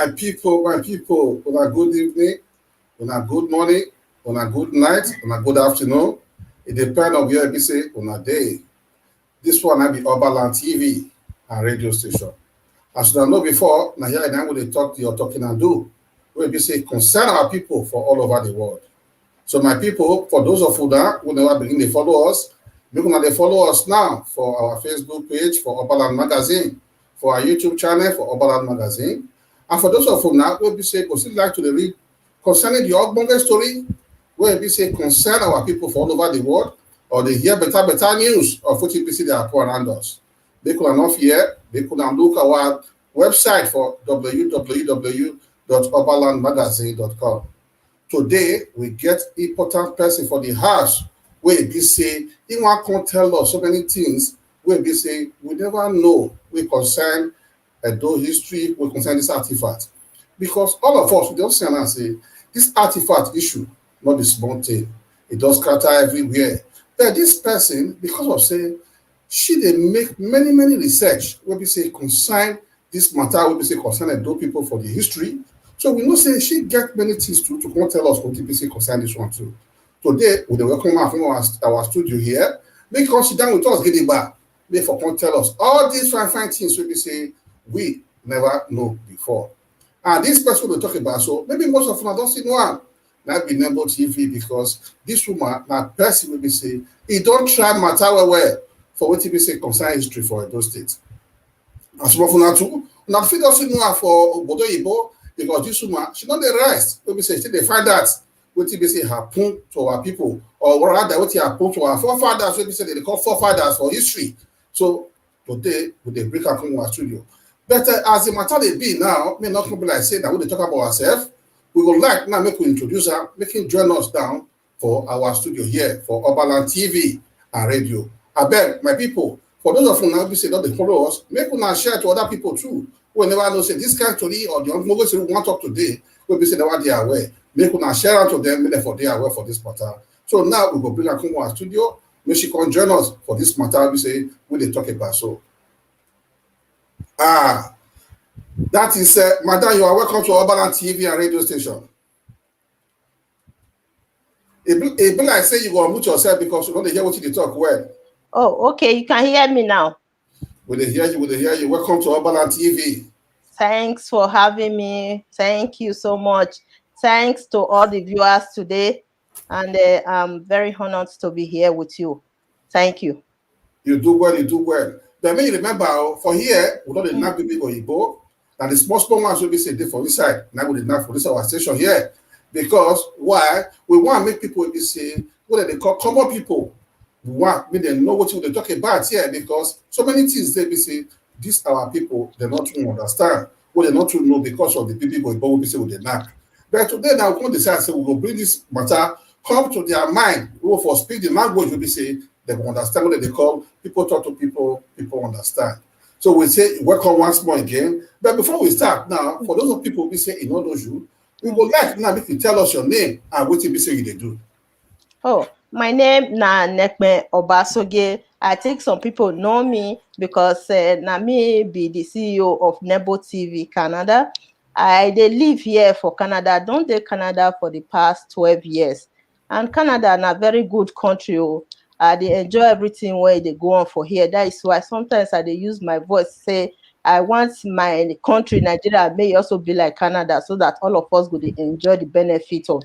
my people, on a good evening, on a good morning, on a good night, on a good afternoon. It depends on where you say on a day. This one I be Oberland TV and radio station. As you know before, now here and I will talk to your talking and do. We be say concern our people for all over the world. So my people, for those of you that who never begin to follow us, you can they follow us now for our Facebook page for Oberland Magazine, for our YouTube channel for Oberland Magazine. And for those of you now who be say still like to read concerning the Ogbonge story, where we say concern our people for all over the world, or they hear better news of what you see they are around us. They could not hear, they could not look our website for www.oberlandmagazine.com. Today, we get important person for the house where we say, he want to tell us so many things where we say, we never know we concern Edo history, we concern this artifact. Because all of us, we don't say and say, this artifact issue, not the small thing. It does scatter everywhere. But this person, because of saying, she they make many research where we say concern this matter, where we say concern Edo people for the history. So we know say she get many things to come tell us what TPC concern this one too. Today, we welcome her from our studio here. Make her sit down with us, get it back. Make for come tell us all these fine things we say we never know before. And this person we're talking about, so maybe most of them don't see one. That be Nebo TV because this woman, now person will be say, he don't try matter well for what TPC concern history for those states. And some of them too, now fit us know her for Bodo Ibo. Because this woman, she not the rest. When we say they find that what we say happen to our people, or rather what happen to our forefathers, when we say they call forefathers for history. So today, we they break up from our studio. But as the matter they be now, may not be like say that when they talk about ourselves, we would like now make we introduce her, make him join us down for our studio here for Oberland TV and radio. I beg my people, for those of you now we say that they follow us, make una share to other people too. We never know say this kind of story or the movies we want to talk today, we be say that they are aware. Make una share out to them, make for they are aware for this matter. So now we go bring her come to our studio, make she come join us for this matter. We say we they talk about so. That is Madam, you are welcome to Oberland TV and radio station. It be like say you go mute yourself because you don't hear what you talk well. Oh, okay, you can hear me now. Will they hear you? Will they hear you? Welcome to Oberland TV. Thanks for having me. Thank you so much. Thanks to all the viewers today. And I'm very honored to be here with you. Thank you. You do well, you do well. But when you remember, for here, we don't have people go Igbo, and the small ones will be said for inside. Now we did not for this our station here. Because why? We want to make people be say what they call common people. We want me they know what they talk about here because so many things they be say these our people they not to understand what they not to know because of the people will be say with the knack. But today now we decide say we will bring this matter come to their mind. We will for speak the language will be say they will understand what they call people talk to people understand. So we say welcome once more again. But before we start now, for those of people who be say in all those you, we would like now if you tell us your name and what you be say you they do. Oh, my name na Nekme Obasoge. I think some people know me because na me be the CEO of Nebo TV Canada. I they live here for Canada. Don't they Canada for the past 12 years. And Canada na very good country. They enjoy everything where they go on for here. That is why sometimes I they use my voice say I want my country, Nigeria, may also be like Canada so that all of us would enjoy the benefit of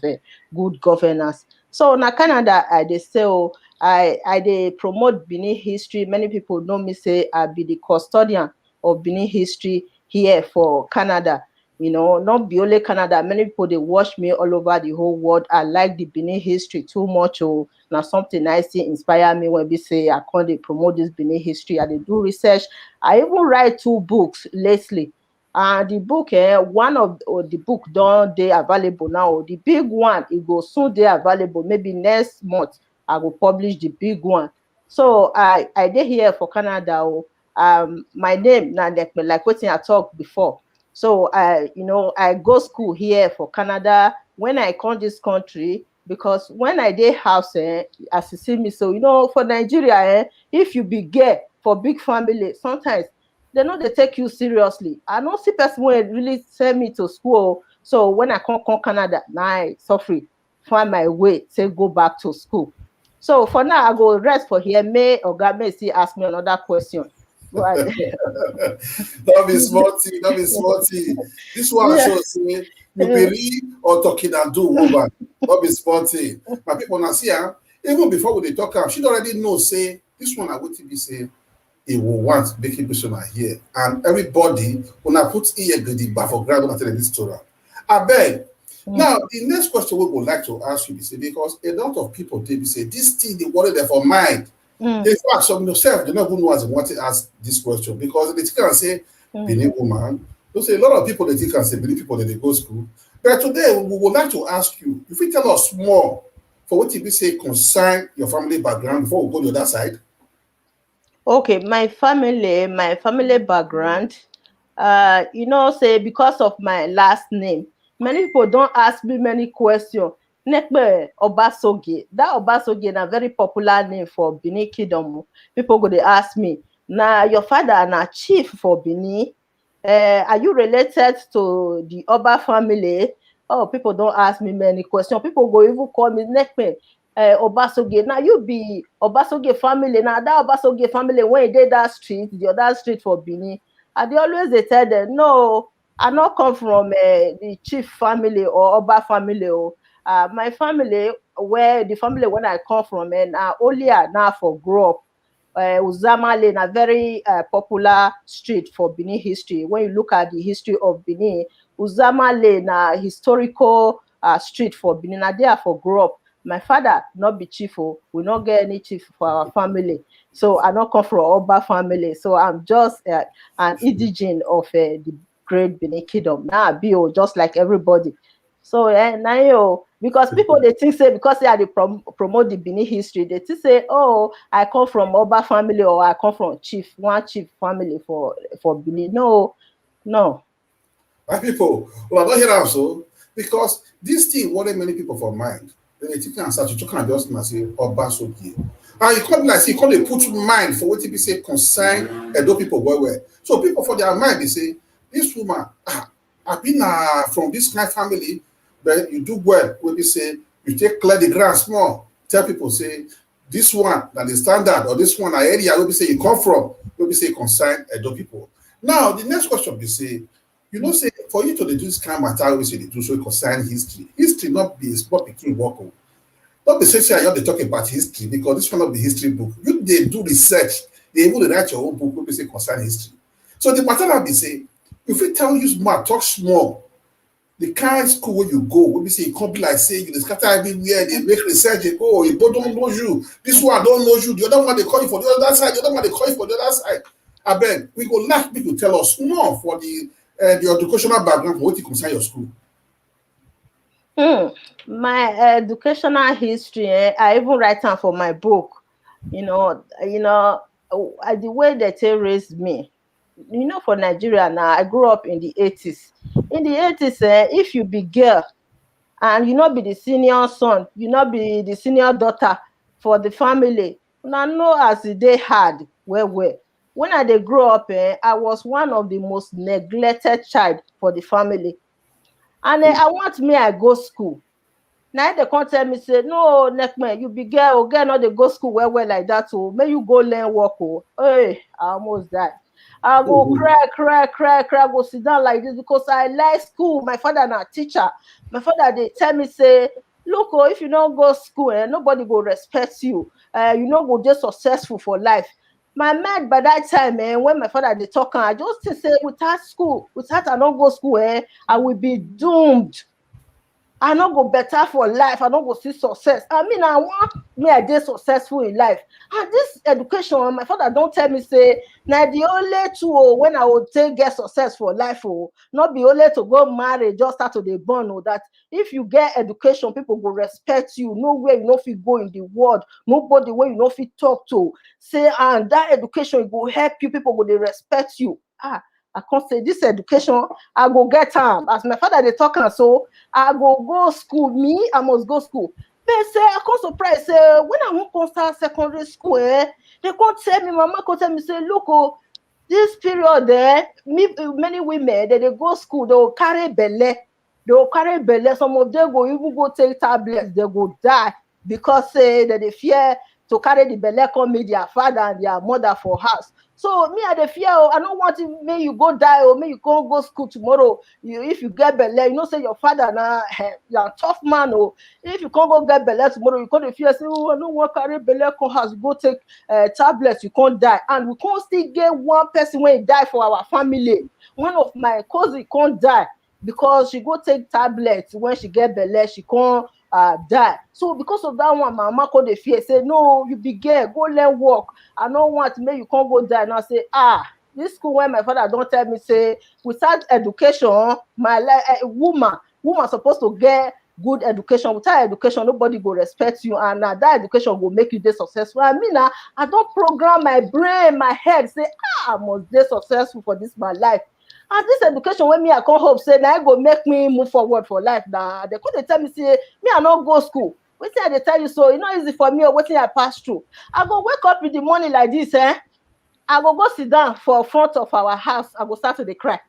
good governance. So na Canada, they say, I they promote Benin history. Many people know me say I be the custodian of Benin history here for Canada. You know, not be only Canada. Many people they watch me all over the whole world. I like the Benin history too much. Oh, now something I see inspire me when we say I can't they promote this Benin history. I they do research. I even write 2 books lately. And the book, one of the book don't they available now. The big one, it will soon they available. Maybe next month I will publish the big one. So I did here for Canada. My name now like what I talked before. So I go school here for Canada. When I come this country, because when I did house, as you see me, so for Nigeria, if you be gay for big family, sometimes they know they take you seriously. I don't see person wey really send me to school. So when I come Canada, now I suffer, find my way, say go back to school. So for now, I go rest for here. May Oga may still ask me another question. But That be smarty, that be smarty. This one yeah. shows say you be real or talking and do woman. That be smarty. My people now see her, even before we dey talk am, she already know say this one I wetin be say he will want make people here. And everybody una put ear gidigba for ground una tell this story. Abeg, now the next question we would like to ask you be say because a lot of people dey be say this thing dey worry them for mind. In fact, some themselves they don't even know as they want to ask this question because they think and say Benin woman. You say a lot of people they think and say Benin people that they go school. But today we would like to ask you if you tell us more for what you say concern your family background before we go to the other side. Okay, my family background, say because of my last name, many people don't ask me many questions. Nekpe Obasoge, that Obasoge na very popular name for Benin Kingdom. People go dey ask me, na your father na chief for Benin? Are you related to the Oba family? Oh, people don't ask me many questions. People go even call me Nekpe Obasoge. Now you be Obasoge family. Now that Obasoge family, when you did that street, the other street for Benin, and they always they tell them, no, I not come from the chief family or Oba family. My family, where the family when I come from, and only now for grow up. Uzama Lane, a very popular street for Benin history. When you look at the history of Benin, Uzama Lane, a historical street for Benin, and there for grow up. My father not be chief, we not get any chief for our family. So I not come from Oba family. So I'm just an indigene of the great Benin Kingdom. Now I be just like everybody. So now because people they think say because they are they promote the Benin history, they think say, oh, I come from Oba family or I come from one chief family for Benin. No, no. My people, well, I don't hear am so because this thing worry many people for mind. Then they think and start to talk and just na say Obasogie. And you come like say you come dey put mind for wetin be say concern Edo people well well. So people for their mind they say this woman I been from this kind family, but you do well wey be say you take clear the ground small. Tell people say this one na the standard or this one na area wey be say you come from wey be say concern Edo people. Now the next question be say you know say for you to dey do this kind of matter wey say dey do so e concern history. History not be small pikin work o. No be say I just dey talk about history because this one no be history book. You dey do research, dey even dey write your own book wey be say concern history. So the matter na be say you fit tell use mouth talk small the kind school wey you go wey be say e come be like say you dey scatter everywhere dey make research dey go oyibo don know you this one don know you the other one dey call you for the other side the other one dey call you for the other side. Abeg we go like make you tell us more for the educational background for wetin concern your school. My educational history, I even write am for my book. The way that they raised me. For Nigeria now, I grew up in the 80s. In the 80s, if you be girl and you not be the senior son, you not be the senior daughter for the family, una know as e dey hard well. When I dey grow up, I was one of the most neglected child for the family. And I want me I go school. Now they come tell me say, no, Nekman, you be girl no dey go school well like that. Oh, may you go learn work. Oh, hey, I almost died. I go cry, go sit down like this because I like school. My father na teacher. My father they tell me say, look, if you don't go school, nobody go respect you. You no go just successful for life. My mind by that time, when my father they talk, I just say without school, without I don't go school, I will be doomed. I no go better for life. I no go see success. I mean, I want me I dey successful in life. And this education, my father don't tell me say, now the only two when I would take get success for life, not be only to go marry, just start to the born. That if you get education, people will respect you. Nowhere you know if you go in the world, nobody where you know if you talk to. Say, and that education will help you. People will respect you. I can't say this education, I go get time. As my father they talking, so I go school. Me, I must go school. They say I come surprise. Say when I won't start secondary school, they can't tell me, mama can't tell me, say, look, this period there, many women they go school, they will carry belle. They will carry belle. Some of them go even go take tablets, they go die because say that they fear to carry the belle come meet their father and their mother for house. So me I dey fear, I don't want to make you go die or make you go school tomorrow. If you get belle, you know say your father na you're a tough man. Or if you can't go get belle tomorrow, you can't fear say, oh, I don't want carry belle come house, go take tablets, you can't die. And we can't still get one person when he die for our family. One of my cousin can't die because she go take tablets when she get belle, she can't die. So because of that one, my mama called the fear, say, no, you be girl, go learn work. I don't want to make you can't go die. And I say, this school when my father don't tell me, say, without education, my woman supposed to get good education. Without education, nobody go respect you, and that education will make you dey successful. I mean, I don't program my brain, my head, say, I must be successful for this my life. And this education when me I come hope say now go make me move forward for life. Now they could tell me say me I not go school. Wetin I dey tell you so e no easy for me or wetin I pass through. I go wake up in the morning like this, I go sit down for front of our house. I go start to dey cry.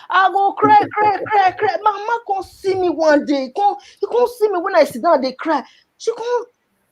I go cry. My mama come see me one day. You come see me when I sit down, they cry.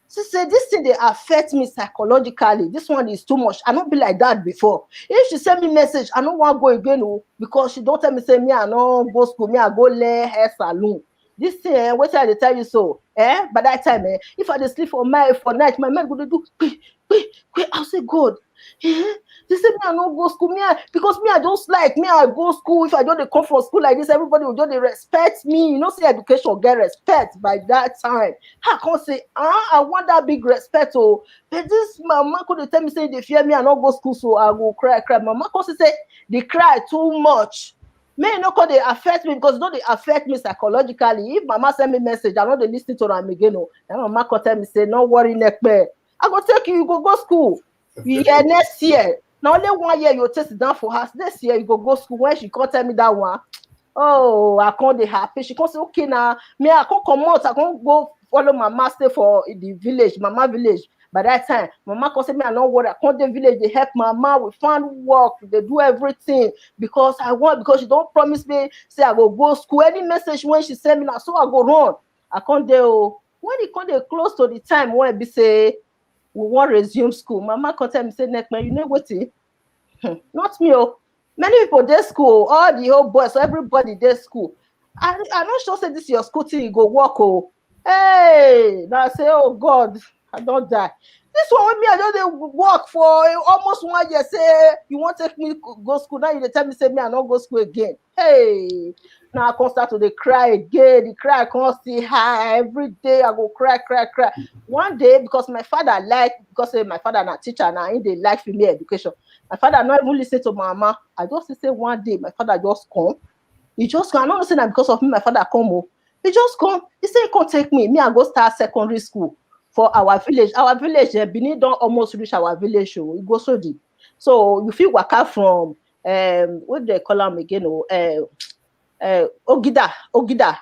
She said, this thing, they affect me psychologically. This one is too much. I don't be like that before. If she send me message, I don't want to go again, because she don't tell me, say, me, I don't go school, me, I go learn hair salon. This thing, what I tell you so, by that time, if I just sleep for night, my mind go to do, quick, I'll say, God, they say me I no go school, because me I just like me I go school. If I don't come from school like this, everybody will just respect me. You know, say education get respect by that time. I can't say I want that big respect. Oh, but this mama could tell me say they fear me I not go school, so I go cry. Mama could say they cry too much. May no cause they affect me, because don't they affect me psychologically. If mama send me message, I know they listen to them again. Oh, and mama could tell me say, no worry, Nekpe, I go take you go school. Yeah, next year. Now only 1 year you take it down for us. Next year you go school. When she can't tell me that one, oh, I can't be happy. She can't say, okay, now me I can't come out. I can't go follow my master for the village, mama village. By that time, mama can say me I know what I can't the village. They help mama. We find work. They do everything because she don't promise me. Say I go school. Any message when she send me now, so I go run. I can't do. When it can't close to the time when it be say we want resume school, mama come tell me say, Nekman, you know what? Not me. Many people dey school, all the whole boys, everybody dey school. I'm not sure say this your school thing you go work. Hey, now I say, oh God, I don't die. This one with me, I don't work for almost 1 year. Say you want to take me go school, now you tell me say me I not go school again. Hey, now I can't start to cry again. The cry I can't see high every day. I go cry. One day, because my father because my father na teacher and he dey like female education. My father not even listen to my mama. I just say one day my father just come. He just come. I'm not saying that because of me, my father come. He just come. He say he can't take me. Me, I go start secondary school for our village. Our village, Benin don't almost reach our village. So it goes so deep. So you feel waka from what do they call them again? Ogida.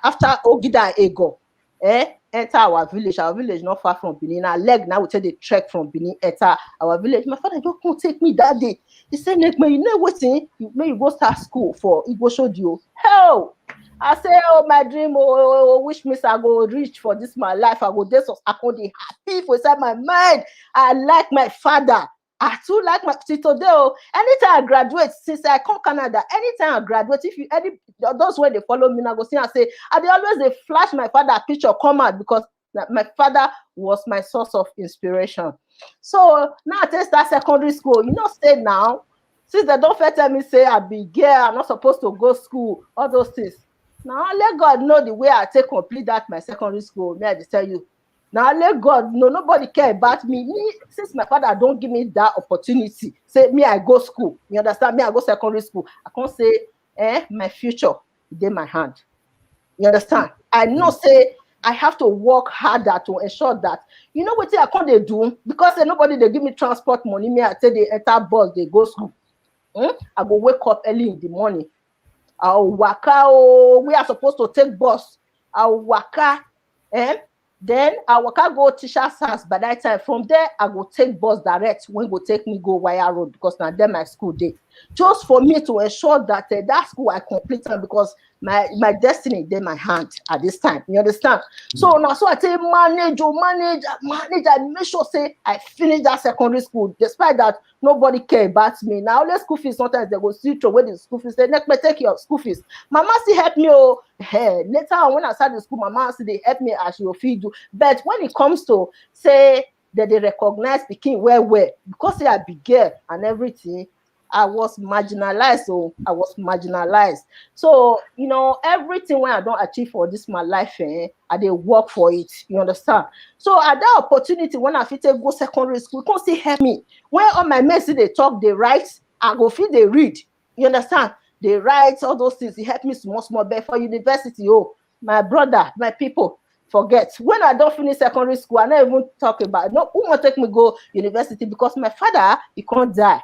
After Ogida Ego, enter our village. Our village not far from Benin. Our leg now we take the trek from Benin, enter our village. My father just can't take me that day. He said, Nekman, you know what? May you go start school for Igbo Shodio. Hell, I say, oh, my dream, wish me I go reach for this my life. I go there, so I go dey happy for inside my mind. I like my father. I too like my today. Anytime I graduate, since I come Canada, anytime I graduate, if you those when they follow me, I go see and say, they always flash my father picture come out, because my father was my source of inspiration. So now I take that secondary school. You know, say now, since they don't tell me say I be girl, I'm not supposed to go school, all those things. Now let God know the way I take complete that my secondary school. May I just tell you. Now let God know, nobody care about me. Since my father don't give me that opportunity, say me I go school. You understand? Me I go secondary school. I can't say, my future is in my hand. You understand? I know say I have to work harder to ensure that, you know what I can't do, because nobody they give me transport money. Me I say they enter bus, they go school. I go wake up early in the morning. I'll waka. We are supposed to take bus. I'll waka. Then I waka go teacher's house. By that time, from there I go take bus direct when go take me go Wire Road, because now there my school day. Just for me to ensure that that school I complete am, because my destiny dey my hand at this time. You understand? So now, so I say manage, manage. I make sure say I finish that secondary school, despite that nobody care about me. Now only school fees, sometimes they go still throw away the school fees. Say, "Next, take your school fees." Mama still help me. Oh, hey, later on when I start the school, mama still they help me as she will feed you. But when it comes to say that they recognize pikin well, because say I be girl and everything, I was marginalized. So I was marginalized. So everything when I don't achieve for this my life, I dey work for it. You understand? So at that opportunity when I fit take go secondary school, come still help me. When all my mates they talk, they write, I go fit they read. You understand? They write all those things. It help me small. But for university, oh, my brother, my people, forget. When I don't finish secondary school, I not even talk about it. No, who want take me go university, because my father he can't die.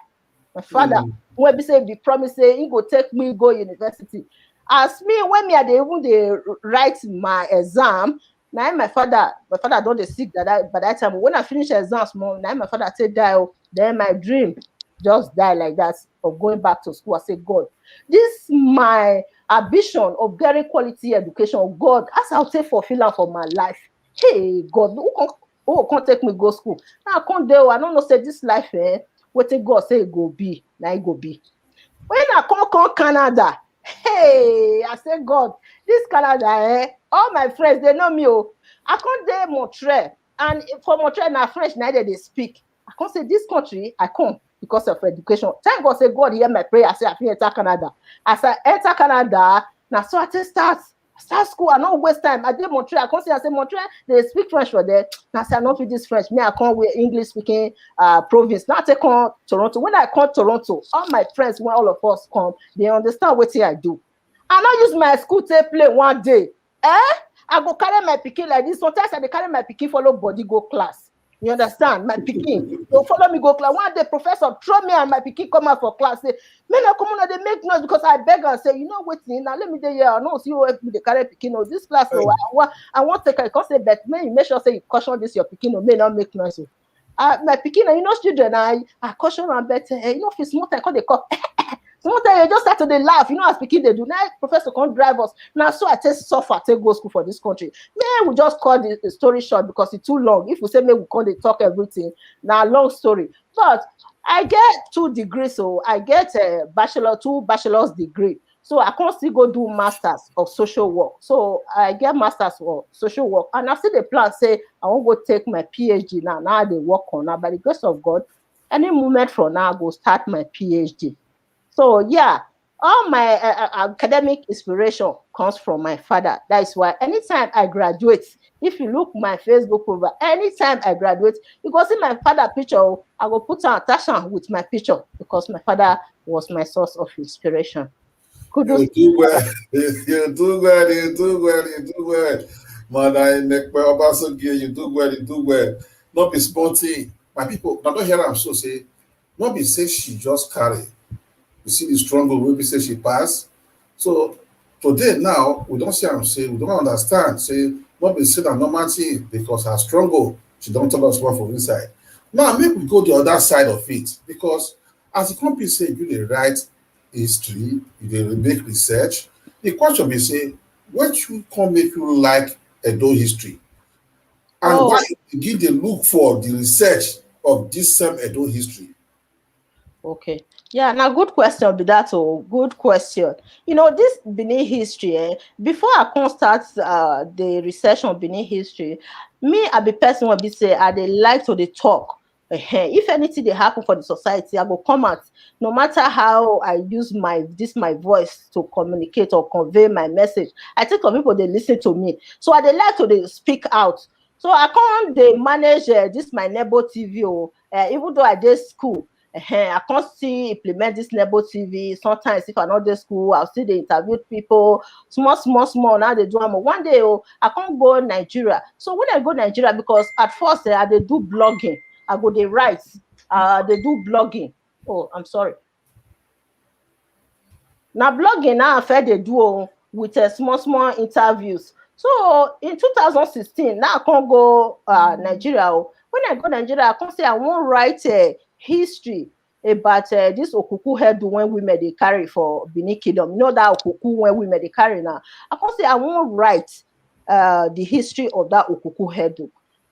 My father, when be say be promise say he go take me go university. As me, when me I dey even dey write my exam, now my father don't dey sick that by that time. When I finish exam small, now my father say die. Oh, then my dream just die like that of going back to school. I say, God, this my ambition of getting quality education. God, as I'll take fulfill am for my life. Hey, God, who can't take me go school? Now I can't do. I don't know say this life, wetin God say e go be, na e go be. When I come Canada, hey, I say, God, this Canada, all my friends, they know me. Oh, I come dey Montreal, and for Montreal, na French, na they speak. I come say, this country, I come because of education. Thank God, say, God, hear my prayer. I say, I fit enter Canada. As I enter Canada, now so I just start school. I no waste time. I did Montreal. I come say, I say, Montreal, they speak French for there. Now say, I no fit this French. Me, I come with English speaking province. Now I take on Toronto. When I come Toronto, all my friends, when all of us come, they understand what I do. I not use my school to play one day. I go carry my pikin like this. Sometimes I dey carry my pikin follow body go class. You understand? My pikin go follow me go class. One day, professor throw me and my pikin come out for class. Say, "Me no come on, they make noise," because I beg and say, "You know what? Now let me dey here. I know see you help me dey carry pikin. Oh, this class. Oh, I want take. I can say, but may you make sure say you caution this your pikin. Oh, may not make noise. Oh, my pikin, children, I caution am, but if it's small time, call they call." Sometimes you just start to dey laugh, as pikin dey do. Now professor can't drive us. Now so I take suffer, take go school for this country. Man, we just cut the story short because it's too long. If we say maybe we can't dey talk everything, now long story. But I get 2 degrees, so I get a two bachelor's degree. So I can't still go do masters of social work. So I get masters of social work, and I still the plan say I won't go take my PhD now. Now they work on now. By the grace of God, any moment from now I go start my PhD. So yeah, all my academic inspiration comes from my father. That is why anytime I graduate, if you look my Facebook profile, anytime I graduate, you go see my father picture. I will put an attachment with my picture because my father was my source of inspiration. Kudos. You do well. You do well. You do well. You do well. Man, you do well. You do well. Not be sponty. My people, now don't hear am so say. Not be say she just carry. You see the struggle wey be say she pass. So today now we don't see am say we don't understand say not be say na normal thing because her struggle she don tell us one for inside. Now make we go the other side of it because as e come be say you dey write history, you dey make research. The question be say wetin come make you like Edo history and Oh, why you begin dey look for the research of this same Edo history? okay. Yeah, now good question be that. Oh, good question. This Benin history, before I can start the research on Benin history, me, I be person will be say I dey like to dey talk. If anything they happen for the society, I go come out. No matter how I use my voice to communicate or convey my message. I think some people they listen to me. So I dey like to dey speak out. So I can't they manage this my Nebo TV. Even though I did school. I can't still implement this Nebo TV. Sometimes if I not dey school, I'll still dey interview people. Small. Now they do am. One day, I can't go Nigeria. So when I go Nigeria, because at first I dey do blogging. I go dey write. They do blogging. Oh, I'm sorry. Now blogging now I dey do with small interviews. So in 2016, now I can't go Nigeria. When I go Nigeria, I can't say I won't write history about this okuku head when women they carry for Benin Kingdom. You know that okuku when women they carry now. I can't say I won't write the history of that okuku head.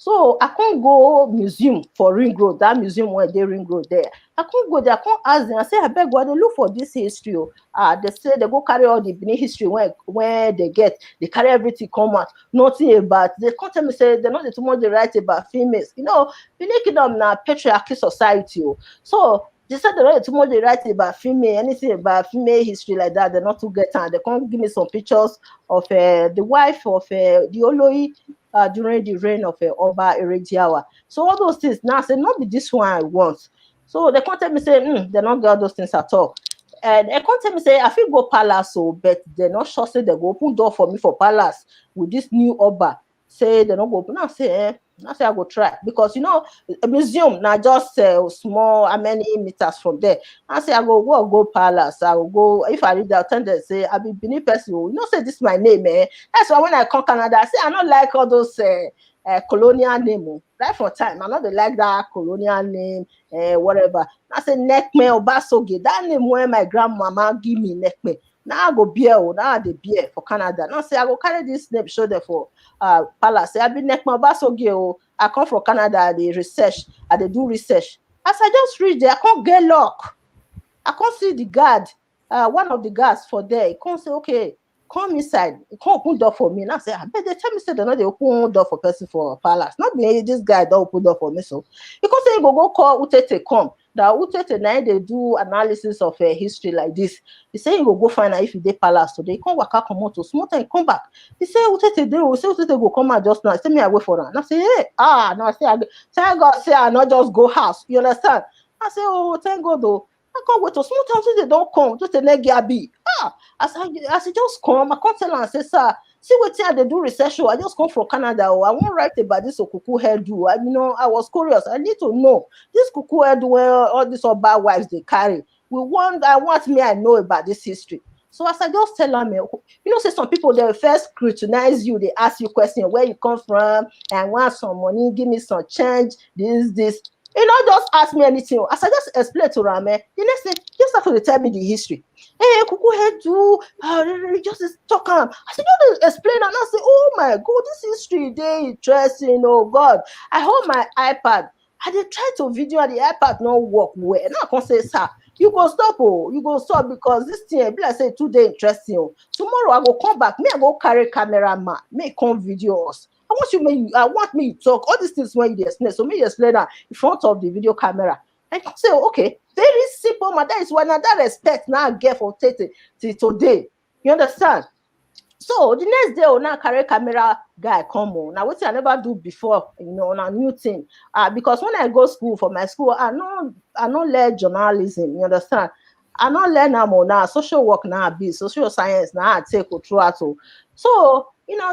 So I can't go museum for Ring Road, that museum where they Ring Road there. I can't go there, I can't ask them. I say, I beg, why they look for this history? They say they go carry all the Benin history where they carry everything come out. Nothing about, they can't tell me, say, they're not too much they write about females. You know, Benin Kingdom now patriarchy society. So they said they're not too much they write about female, anything about female history like that, they're not too get time. They can't give me some pictures of the wife of the Oloi during the reign of Oba Erediawa. So all those things now say not be this one I want. So they can't tell me say they don't get all those things at all. And they can't tell me say I feel go palace, so but they're not sure say they go open door for me for palace with this new Oba. Say they don't go open. Now say I go try because you know a museum now just small how many meters from there. I say I go palace. I will go if I read the attendant say I be Benin person. You know say this my name, eh? That's why when I come Canada, I say I don't like all those colonial name. Right for time, I not like that colonial name, whatever. I say Nekme Obasoge. That name where my grandmama give me Nekme. Now I go beer, now I the beer for Canada. Now say I go carry this name show there for palace. Say I be Nekme Obasoge. I come from Canada. They research. They do research. As I just read there, I can't get luck. I can't see the guard. One of the guards for there. He can't say, okay, come inside. He can't open door for me. And I say, I bet they tell me say they know they open door for person for palace. Not me, this guy don't open door for me. So he can't say he go call Utete come. That Utete now they do analysis of history like this. He say he go find out if he dey palace today. He can't work out come out to small time come back. He say Utete dey. Say Utete go come out just now. He say me I wait for him. And I say hey no I say thank God say I not just go house. You understand? I say oh thank God though. I can't wait to small time since they don't come. Just a negabi. As I just come, I can't tell and say, sir, see what they do research. I just come from Canada. I won't write about this Okuku hairdo. I was curious. I need to know this Kuku hairdo where all these bad wives they carry. I know about this history. So as I just tell them, say some people they first scrutinize you, they ask you question where you come from, and want some money, give me some change, this. Just ask me anything. As I just explain to Rame, the next thing, just have to tell me the history. Hey, Kuku head to just talk on. I said, you explain, and I say, oh my God, this history, they interesting. Oh God, I hold my iPad. I did try to video and the iPad not work well. Now I can say, sir, you go stop because this thing, be like say today interesting. Tomorrow I go come back. Me I go carry cameraman. May come video us. I want me to talk all these things when you explain. So me explain that in front of the video camera. I can say, okay, very simple, man. That is why now that respect now I get for today. You understand? So the next day, now carry camera guy come on. Now what I never do before, on a new thing. Because when I go school for my school, I don't learn journalism. You understand? I don't learn now social work now be social science now I take throughout. So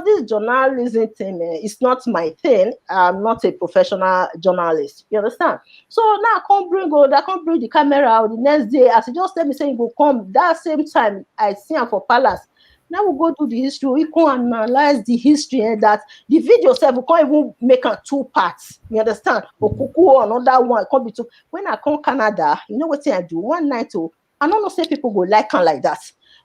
this journalism thing is not my thing. I'm not a professional journalist. You understand? So now I can't bring the camera out the next day. As you just tell me saying you go come that same time I see him for palace. Now we go to the history. We can analyze the history and that the video itself we can't even make a two parts. You understand? Okuku another one it can't be two. When I come Canada, you know what I do? One night I don't know say people go like like that.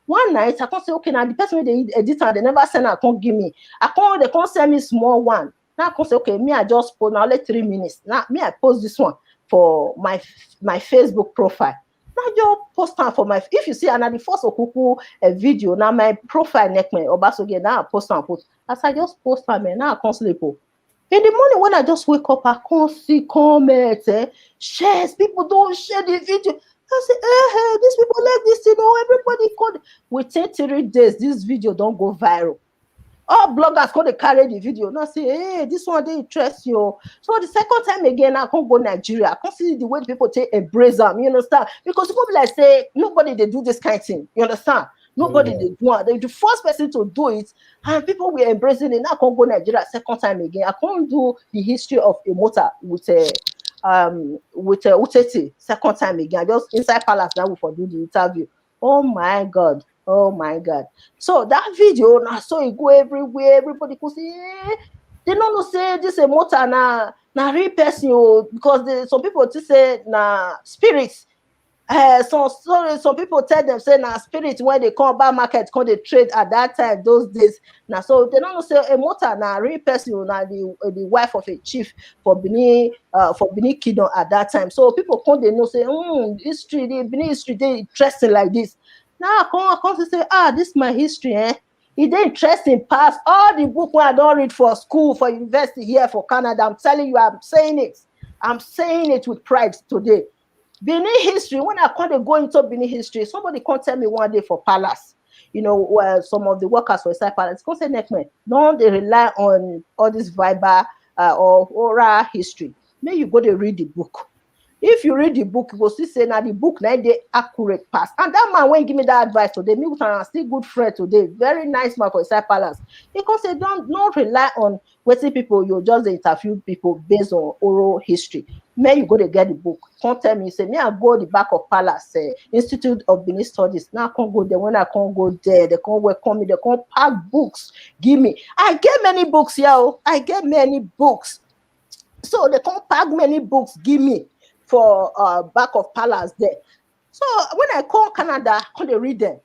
One night I can't say okay now the person they edit and they never send I can't give me. They can't send me small one. Now I can say okay me I just post now let 3 minutes. Now me I post this one for my Facebook profile. Now just post am for my if you see and the first okuku video now my profile Nekme Obasoge now I post am put as I just post am now I can't sleep. In the morning when I just wake up I can't see comments shares people don't share the video. I say hey these people like this everybody called within 3 days this video don't go viral. All bloggers go to carry the video now say hey this one they interest you. So the second time again I can't go Nigeria. I can't see the way people take embrace them. You understand? Because people like say nobody they do this kind of thing. You understand? Nobody they do it. They're the first person to do it, and people were embracing it. Now I can't go Nigeria second time again. I can't do the history of a motor with Utete second time again. I just inside palace now for do the interview. Oh my God. Oh my God. So that video now, so it go everywhere. Everybody could say, they don't know say this a motor na real person oh, because some people just say na spirits. Some people tell them say na spirit when they come back market come they trade at that time those days. Now so they don't know say a motor na real person oh, na the wife of a chief for Benin Kingdom at that time. So people come they know say history, the Benin history they interesting like this. Now I come to say this my history e dey interesting pass all the book wey I don read for school for university here for Canada. I'm telling you, I'm saying it with pride today. Benin history, when I can't go into Benin history, somebody can't tell me one day for palace, where some of the workers for inside palace, can't say next man, no, they rely on all this verbal or oral history. May you go to read the book. If you read the book, you go see say now the book now they accurate pass. And that man when give me that advice today, me with am still good friend today, very nice man for inside palace. He can say don't rely on wetin people you just interview people based on oral history. May you go to get the book. Can't tell me say me I go the back of palace Institute of Benin Studies. Now I can't go there. When I can't go there, they can't welcome me. They can't pack books. Give me. I get many books here. I get many books. So they can't pack many books. Give me for back of palace there. So when I come Canada, I can't read them.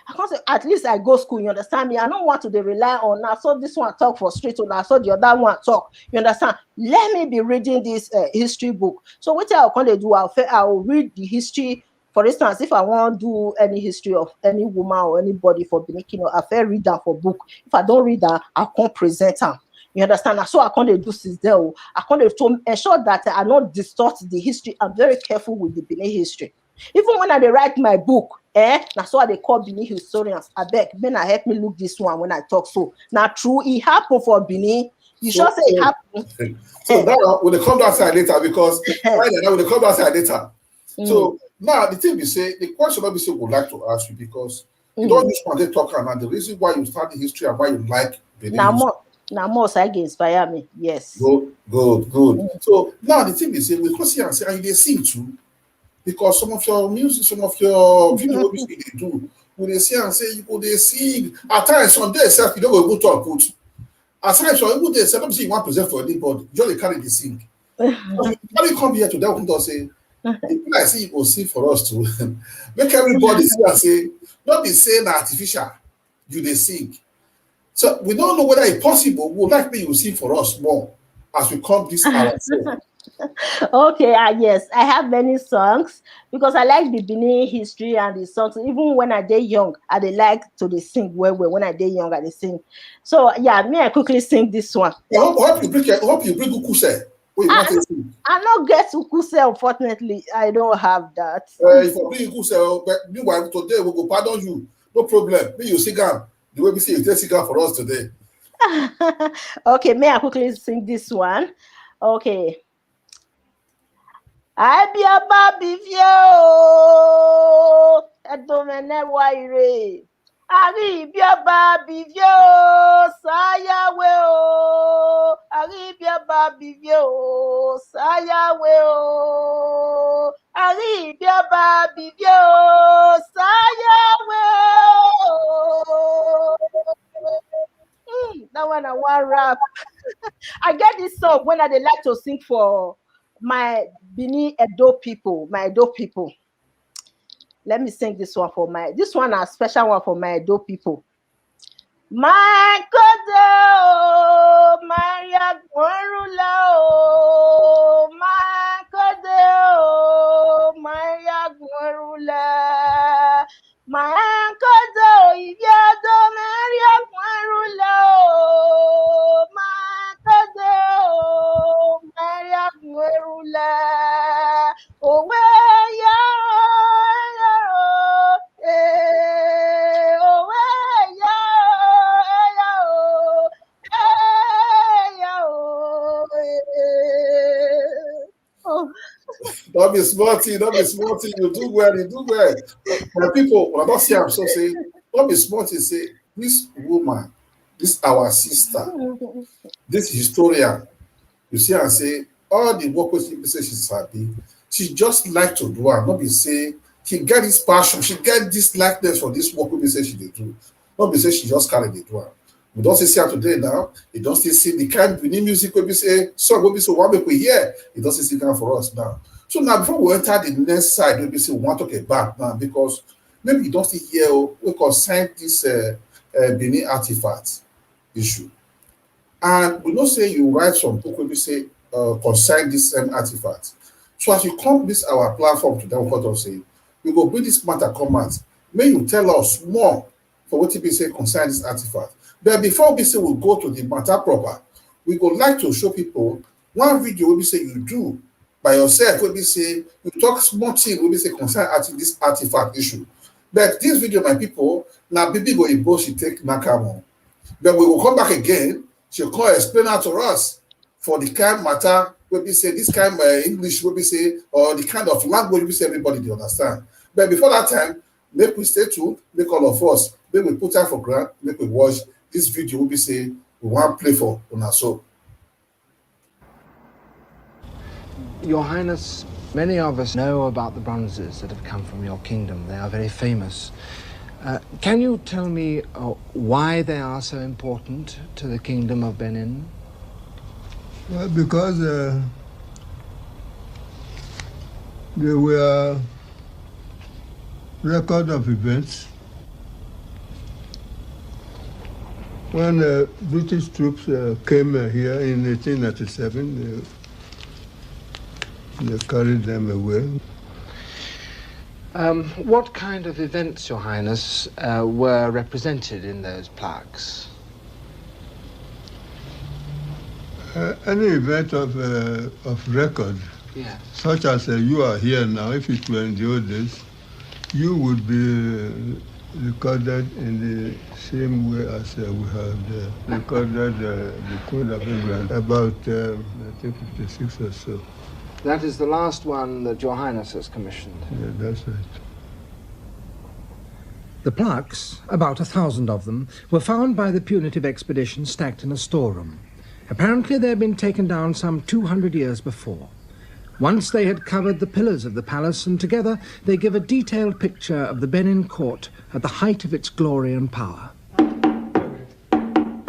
I can't say at least I go school, you understand me? I don't want to rely on now. So this one talk for straight on, I saw the other one talk. You understand? Let me be reading this history book. So what I'll kind of do, I'll read the history. For instance, if I want to do any history of any woman or anybody for Benin Kingdom, I fair read that for book. If I don't read that, I can't present them. You understand? So I can't do since there. I can't to ensure that I not distort the history. I'm very careful with the Benin history. Even when I write my book, that's why they call Benin historians. I beg, then I help me look this one when I talk. So now true, it happened for Benin. You So, sure say it happened? so now when they come outside later, because right now when they come outside later. So now the thing we say, the question that we say would like to ask you because you don't use one talk and the reason why you study history and why you like Benin history. Now more I can inspire me. Yes. Good. So now the thing we say, we can see and say, and they sing too. Because some of your music, some of your video they do, when they see and say you go they sing. At times some days self you don't go talk put. At times some people they say don't see you want present for anybody, you just carry the sing. When you come here to that one say, if I see you go sing for us too. Make everybody see and say, don't be saying artificial, you they sing. So we don't know whether it's possible. We'd like me you sing for us more as we come this hour. Okay, yes, I have many songs because I like the Benin history and the songs. Even when I did young, I did like to sing well. When I did young, I did sing. So yeah, me I quickly sing this one. I hope you bring Ukuse. I not get Ukuse, unfortunately. I don't have that. If you bring Ukuse, but meanwhile today we go pardon you. No problem. Me you sing the way we see you sing for us today. Okay, may I quickly sing this one? Okay. Abiaba bivio edomene waire. Ari biaba bivio sayawe o. Ari biaba bivio sayawe o. Ari biaba bivio sayawe o. That one I want rap. I get this song when I they like to sing for my Bini Edo people, my Edo people. Let me sing this one this one a special one for my Edo people. My Kodo, Maria Gwarula, my Kodo, Maria Gwarula, my Kodo, Iviado, Maria Gwarula, my Kodo, Maria Gwarula, oh, where ya, oh, where ya. Don't be smarty, you do well. For people, when I don't see I'm so say, don't be smarty, say, this woman, this our sister, this historian, you see and say, all the work with people say she's happy, she just like to do and not be say she get this passion, she get this likeness for this work wey be say she dey do. Not be say she just carry dey do am. We don still see am today now. You don still see the kind Benin music wey be say song wey be say we wan make we hear. You don still see am for us now. So now before we enter the next side wey be say we wan talk about now, because maybe you don still hear wey concern this Benin artifact issue. And we know say you write some book wey be say concern this same artifact. So as you come this our platform today, we come say we go bring this matter come out. May you tell us more for what be say concern this artifact. But before we say we go to the matter proper, we would like to show people one video wey be say you do by yourself, wey be say you talk small thing wey be say concern this artifact issue. But this video, my people, now baby go in she take Nakamo. Then we will come back again. She'll come explain out to us for the kind matter where we say this kind of English where we say, or the kind of language we say everybody they understand. But before that time, make we stay tuned, make all of us, make we put time for grant, make we watch this video where we say we want to play for una so. Your Highness, many of us know about the bronzes that have come from your kingdom. They are very famous. Can you tell me why they are so important to the Kingdom of Benin? Well, because they were record of events. When British troops came here in 1897, they carried them away. What kind of events, Your Highness, were represented in those plaques? Any event of record, yes, such as you are here now. If it were in the old days, you would be recorded in the same way as we have recorded the Queen of England about, I think, 56 or so. That is the last one that Your Highness has commissioned. Yeah, that's right. The plaques, about 1,000 of them, were found by the punitive expedition stacked in a storeroom. Apparently they had been taken down some 200 years before. Once they had covered the pillars of the palace, and together they give a detailed picture of the Benin court at the height of its glory and power.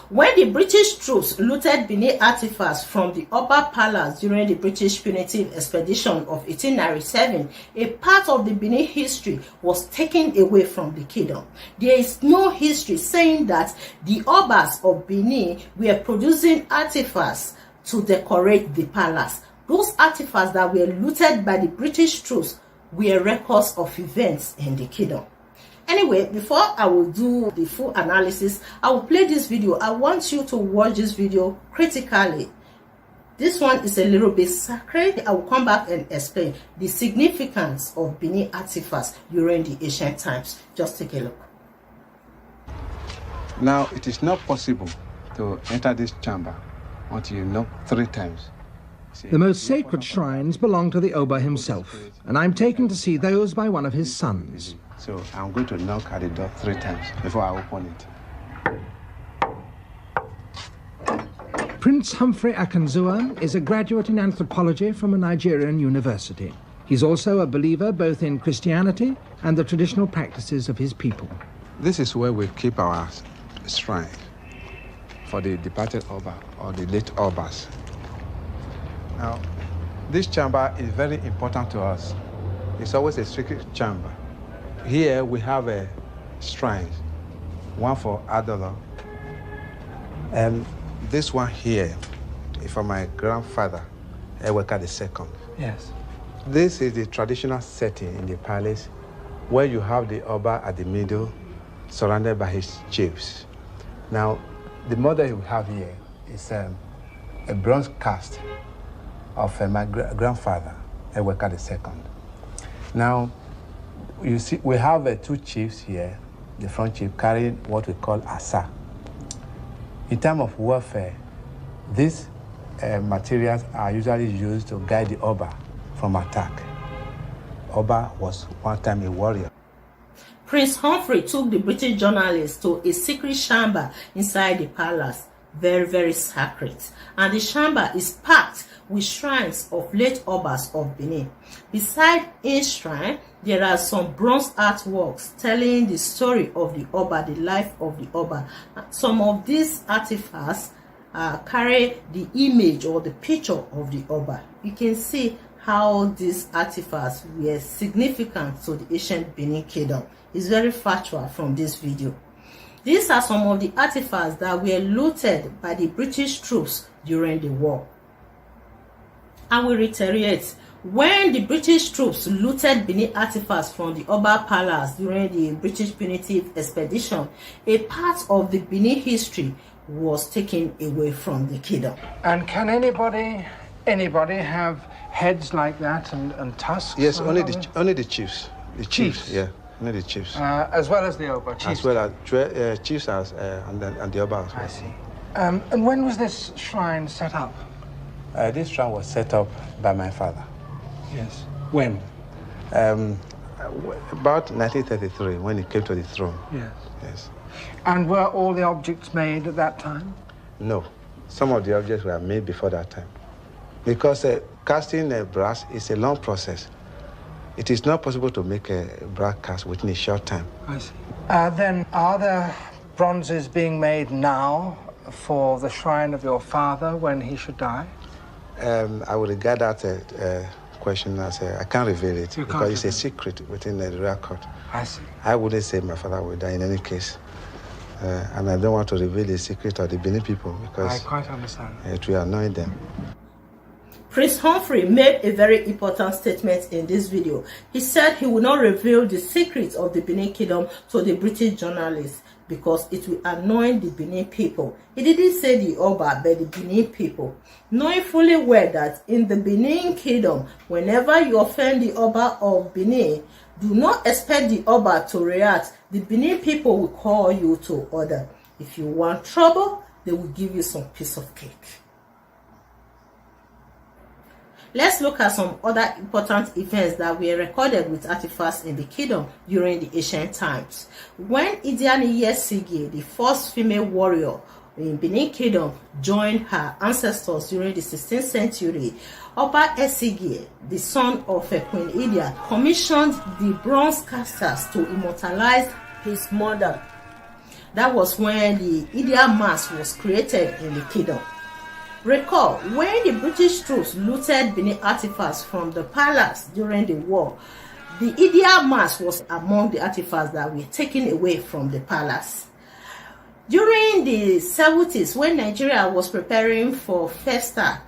When the British troops looted Benin artifacts from the Upper Palace during the British punitive expedition of 1897, a part of the Benin history was taken away from the kingdom. There is no history saying that the Obas of Benin were producing artifacts to decorate the palace. Those artifacts that were looted by the British troops were records of events in the kingdom. Anyway, before I will do the full analysis, I will play this video. I want you to watch this video critically. This one is a little bit sacred. I will come back and explain the significance of Benin artifacts during the ancient times. Just take a look. Now, it is not possible to enter this chamber until you knock 3 times. The most sacred shrines belong to the Oba himself, and I'm taken to see those by one of his sons. So I'm going to knock at the door 3 times before I open it. Prince Humphrey Akanzua is a graduate in anthropology from a Nigerian university. He's also a believer both in Christianity and the traditional practices of his people. This is where we keep our shrine for the departed Oba or the late Obas. Now, this chamber is very important to us. It's always a secret chamber. Here we have a shrine, one for Adola, and this one here is for my grandfather, Eweka II. Yes. This is the traditional setting in the palace where you have the Oba at the middle, surrounded by his chiefs. Now, the model you have here is a bronze cast of my grandfather, Eweka II. Now, you see, we have 2 chiefs here, the front chief carrying what we call asa. In terms of warfare, these materials are usually used to guide the Oba from attack. Oba was one time a warrior. Prince Humphrey took the British journalists to a secret chamber inside the palace. Very, very sacred. And the chamber is packed with shrines of late Obas of Benin. Beside each shrine, there are some bronze artworks telling the story of the Oba, the life of the Oba. Some of these artifacts carry the image or the picture of the Oba. You can see how these artifacts were significant to the ancient Benin kingdom. It's very factual from this video. These are some of the artifacts that were looted by the British troops during the war. And we reiterate, when the British troops looted Benin artifacts from the Oba Palace during the British punitive expedition, a part of the Benin history was taken away from the kingdom. And can anybody have heads like that and tusks? Yes, only the chiefs. The chiefs, yeah, only the chiefs. As well as the Oba, chiefs. As well as chiefs and the Oba as well. I see. And when was this shrine set up? This shrine was set up by my father. Yes. When? About 1933, when he came to the throne. Yes. Yes. And were all the objects made at that time? No. Some of the objects were made before that time. Because casting brass is a long process. It is not possible to make a brass cast within a short time. I see. Then, are there bronzes being made now for the shrine of your father when he should die? I would regard that question as I can't reveal it because it's a secret within the royal court. I see. I wouldn't say my father would die in any case. And I don't want to reveal the secret of the Benin people because I quite understand. It will annoy them. Prince Humphrey made a very important statement in this video. He said he will not reveal the secrets of the Benin kingdom to the British journalists because it will annoy the Benin people. He didn't say the Oba, but the Benin people. Knowing fully well that in the Benin kingdom, whenever you offend the Oba of Benin, do not expect the Oba to react. The Benin people will call you to order. If you want trouble, they will give you some piece of cake. Let's look at some other important events that were recorded with artifacts in the kingdom during the ancient times. When Idianiye Sige, the first female warrior in Benin kingdom, joined her ancestors during the 16th century, Oba Esige, the son of Queen Idia, commissioned the bronze casters to immortalize his mother. That was when the Idia mask was created in the kingdom. Recall, when the British troops looted Benin artifacts from the palace during the war, the Idia mask was among the artifacts that were taken away from the palace. During the 70s, when Nigeria was preparing for FESTAC,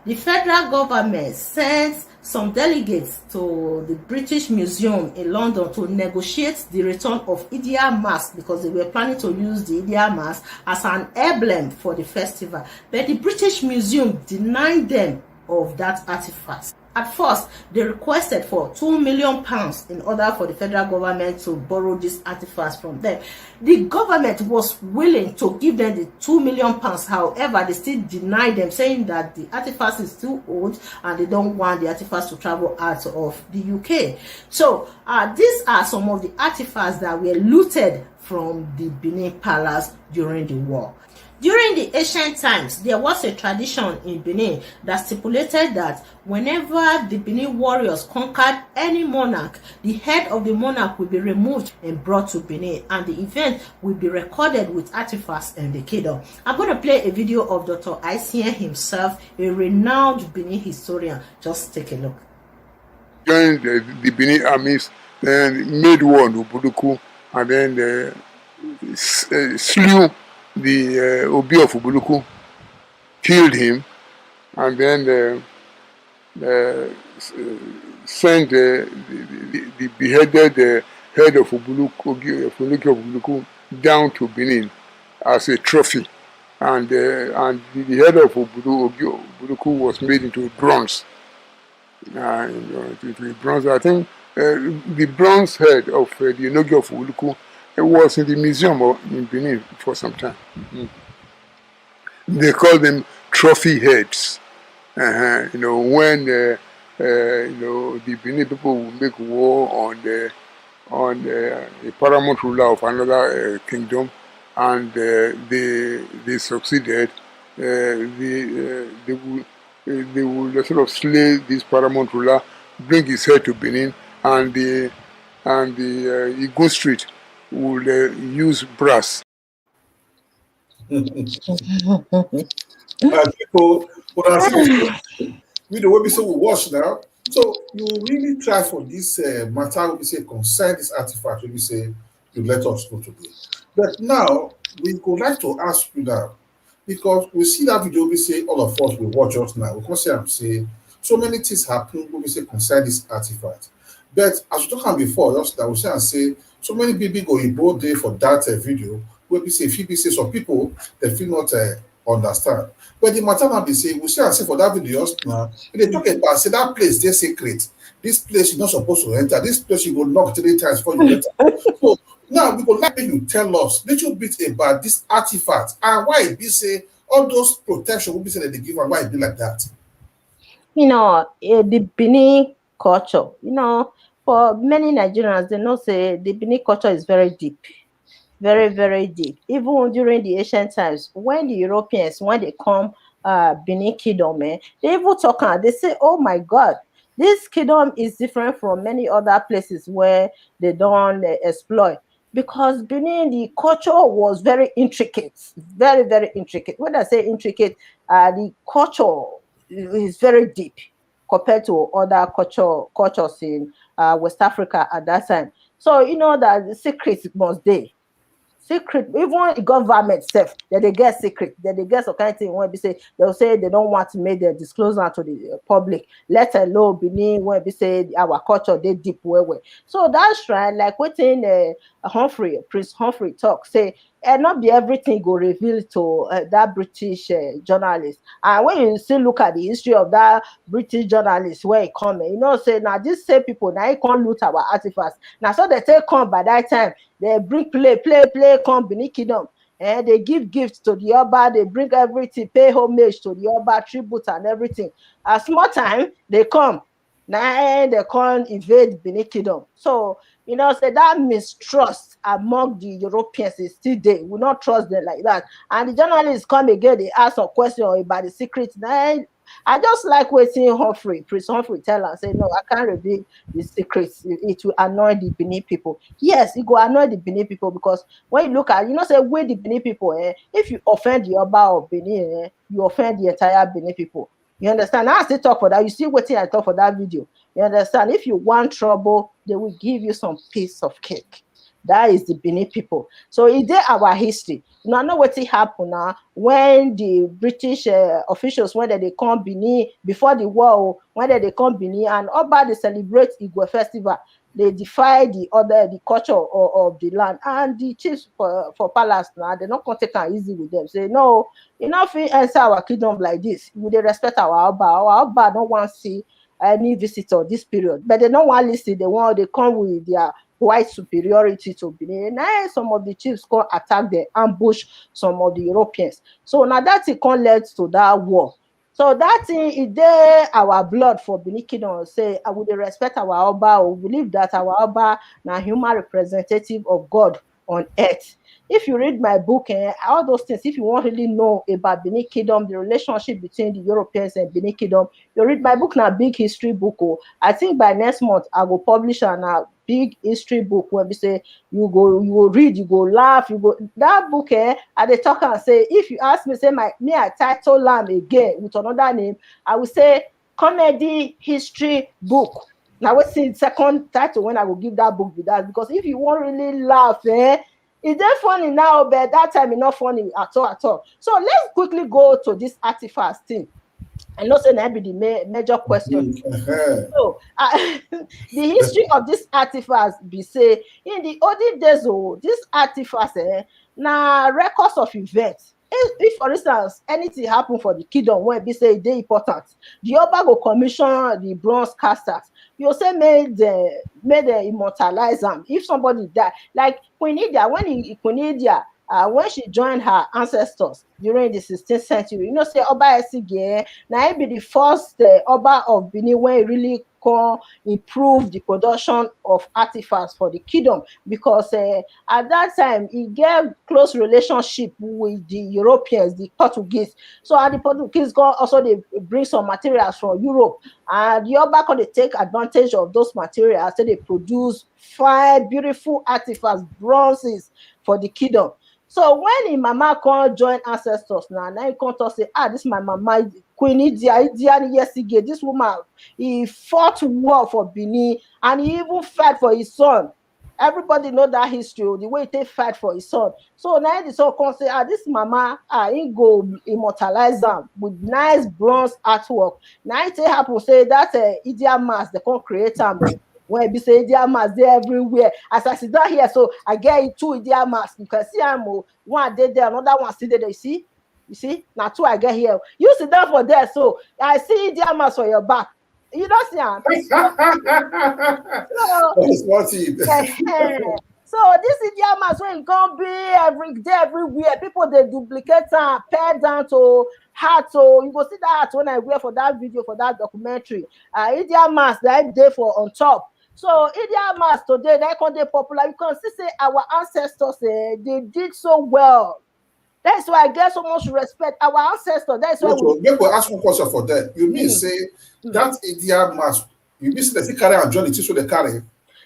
the federal government sent some delegates to the British Museum in London to negotiate the return of Idia mask because they were planning to use the Idia mask as an emblem for the festival. But the British Museum denied them of that artifact. At first, they requested for £2 million in order for the federal government to borrow these artifacts from them. The government was willing to give them the £2 million. However, they still denied them, saying that the artifacts is too old and they don't want the artifacts to travel out of the UK. So, these are some of the artifacts that were looted from the Benin Palace during the war. During the ancient times, there was a tradition in Benin that stipulated that whenever the Benin warriors conquered any monarch, the head of the monarch will be removed and brought to Benin, and the event will be recorded with artifacts in the kingdom. I'm going to play a video of Dr. Isien himself, a renowned Benin historian. Just take a look. During the Benin armies, then made war on Ubuluku, and then slew the Obi of Ubuluku, killed him, and then sent the beheaded head of Ubuluku down to Benin as a trophy, and the head of Ubuluku was made into bronze. Into bronze. I think the bronze head of the Enogi of Ubuluku was in the museum in Benin for some time. They call them trophy heads. When the Benin people will make war on the paramount ruler of another kingdom, and they succeeded, they will they will sort of slay this paramount ruler, bring his head to Benin, and the Igo Street will use brass. And people, but I see this video wey be say we watch now. So you really try for this matter wey be say concern this artifact wey be say you let us know today. But now we would like to ask you now because we see that video we say all of us will watch us now. We can say am say so many things happen wey be say concern this artifact. But as we talk am before, just that we say am say so many big oyibo dey for that video wey be say fit be say some people dem fit not understand. But the matter now be say we see am say for that video just now, e dey talk about say that place dey sacred. This place you not supposed to enter. This place you go knock 3 times before you enter. So now we go like make you tell us little bit about this artifact and why e be say all those protection wey be say dem dey give am, why e be like that. The Bini culture, for many Nigerians, they know say the Bini culture is very deep, very, very deep. Even during the ancient times, when the Europeans, when they come, Benin Kingdom, they even talk and they say, oh my God, this kingdom is different from many other places where they don't exploit. Because Benin, the culture was very intricate, very, very intricate. When I say intricate, the culture is very deep compared to other cultures in West Africa at that time. So you know that the secrets must be secret. Even the government self, that they get secret, that they get some kind of thing when they say they'll say they don't want to make the disclosure to the public, let alone Benin when they say our culture they deep well. So that's right, like within Prince Humphrey talk, say and not be everything go reveal to that British journalist. And when you still look at the history of that British journalist where he come, say now these same people now he can't loot our artifacts. Now so they take come by that time, they bring play come Benin Kingdom. And they give gifts to the Oba, they bring everything, pay homage to the Oba, tribute and everything. A small time, they come. Now they can't invade Benin Kingdom. So, say that mistrust among the Europeans is still there. We not trust them like that. And the journalists come again, they ask a question about the secret. Now, I just like waiting Prince Humphrey tell us, say, no, I can't reveal the secrets. It will annoy the Benin people. Yes, it will annoy the Benin people because when you look at, say, where the Benin people, if you offend the Oba of Benin, you offend the entire Benin people. You understand? Now I still talk for that. You see what I talk for that video. You understand? If you want trouble, they will give you some piece of cake. That is the Benin people. So is there our history? I know what happened now when the British officials, when they come Benin before the war, when they come Benin and Oba they celebrate Igwe festival, they defy the culture of the land, and the chiefs for palace now they not take it easy with them. Say no, enough answer our kingdom like this. We they respect our Oba. Our Oba don't want to see any visitor this period, but they don't want to listen. They come with their white superiority to Benin. Now some of the chiefs come attack them, ambush some of the Europeans. So now that it can lead to that war. So that thing is there our blood for Benin Kingdom say I would respect our Oba or believe that our Oba now human representative of God on earth. If you read my book and all those things, if you want to really know about Benin Kingdom, the relationship between the Europeans and Benin Kingdom, you read my book now, big history book. Oh, I think by next month I will publish an big history book where we say you will read, you go laugh, you go that book. And they talk and say, if you ask me, say I title lamb again with another name, I will say comedy history book. Now what's the second title when I will give that book with that? Because if you want really laugh, it's that funny now, but that time it's not funny at all. So let's quickly go to this artifact thing. I know say that be the major question. So the history of this artifacts be say in the olden days, this artifacts now records of events. If for instance anything happen for the kingdom when be say they important, the Oba go commission the bronze casters. You say made immortalize them. If somebody die, like Queen India, Queen India when she joined her ancestors during the 16th century, say Oba Esige, now he be the first Oba of Benin when he really can improve the production of artifacts for the kingdom, because at that time he get close relationship with the Europeans, the Portuguese. So and the Portuguese go also they bring some materials from Europe, and the Oba can they take advantage of those materials, so they produce fine, beautiful artifacts, bronzes for the kingdom. So when him mama come join ancestors now he come talk say, this my mama Queen Idia Yesige. This woman, he fought war for Benin, and he even fight for his son. Everybody know that history, the way he fight for his son. So now the son come say, this mama, he go immortalize them with nice bronze artwork. Now it happen say that Idia mask they come create them. When be say Idia mask they everywhere. As I sit down here, so I get two Idia masks. You can see them. One day there, another one still there. You see, now two I get here. You sit down for there, so I see Idia mask on your back. You don't see them. So this Idia mask when come be every day, everywhere. People they duplicate and pair down to hat. So you go see that when I wear for that video, for that documentary. Idia mask that day for on top. So Idia mask today, they can they popular. You can see say our ancestors they did so well. That's why I get so much respect. Our ancestors. That's why we ask one question for that. You mean say that Idia mask? You mean say they carry and join the so they carry?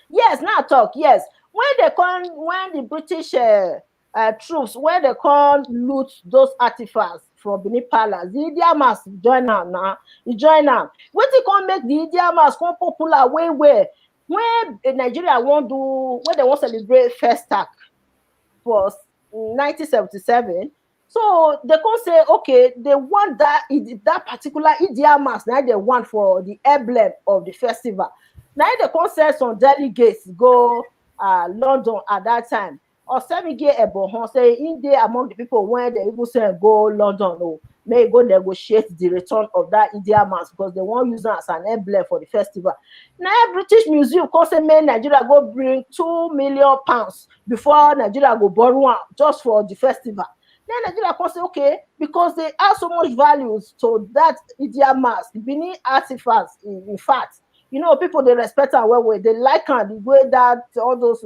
Yes, now talk. Yes, when the British troops, when they come loot those artifacts from Benin Palace, the Idia mask join them now. You join them. What they can make the Idia mask come popular way when Nigeria won't do when they want to celebrate first attack for 1977. So they can say, okay, they want that particular Idia mask. Now they want for the emblem of the festival. Now they can send some delegates go London at that time. Or Semige Ebohon say in there among the people when they even say go London, may go negotiate the return of that Idia mask because they won't use it as an emblem for the festival. Now British Museum can say may Nigeria go bring £2 million before Nigeria go borrow one just for the festival. Then Nigeria can say okay, because they have so much values to that Idia mask, Benin artifacts in fact. You know, people they respect and well, they like and the way that all those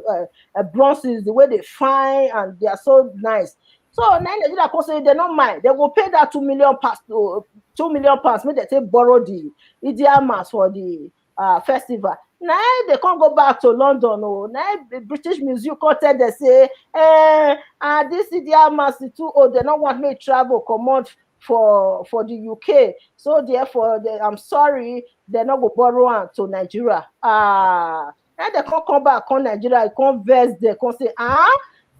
bronzes, the way they fine and they are so nice. So now Nigeria can say they don't mind. They will pay that £2 million £2 million. Maybe they take borrow the Idia mask for the festival. Now they can't go back to London. Now the British Museum content they say, this Idia mask is too old. They don't want me to travel, come out for the UK. So therefore, I'm sorry, they're not going to borrow one to Nigeria. And they can't come back on Nigeria, they can't verse, they can't say,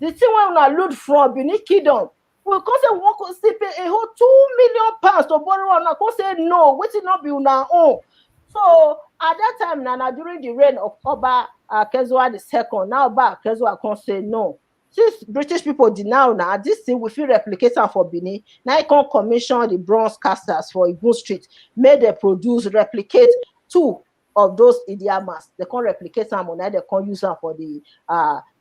the thing when I loot from Benin Kingdom, we can't say one could still pay a whole £2 million to borrow one. I can't say no, wait till not be on our own. So at that time, now during the reign of Oba Kezua II, now Oba Kezua can't say no. Since British people did now this thing we feel replicate for Benin. Now I can commission the bronze casters for Igun Street. May they replicate 2 of those Idia masks. They can replicate them, now they can use them for the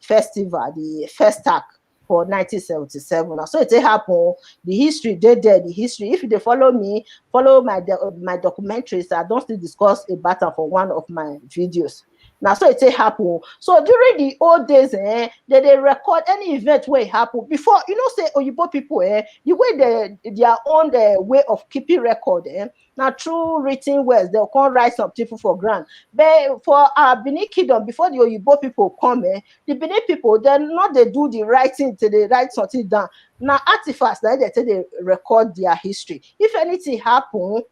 festival, the first attack for 1977. So it happen. The history, the history. If they follow me, follow my documentaries, I don't still discuss about them for one of my videos. Now, so it happen. So during the old days, they record any event where it happen. Before, say Oyibo people, the way their own way of keeping record, now through written words, they'll come write some people for grant. But for our Benin Kingdom, before the Oyibo people come, the Benin people, they do the writing till they write something down. Now, artifacts, they record their history. If anything happen,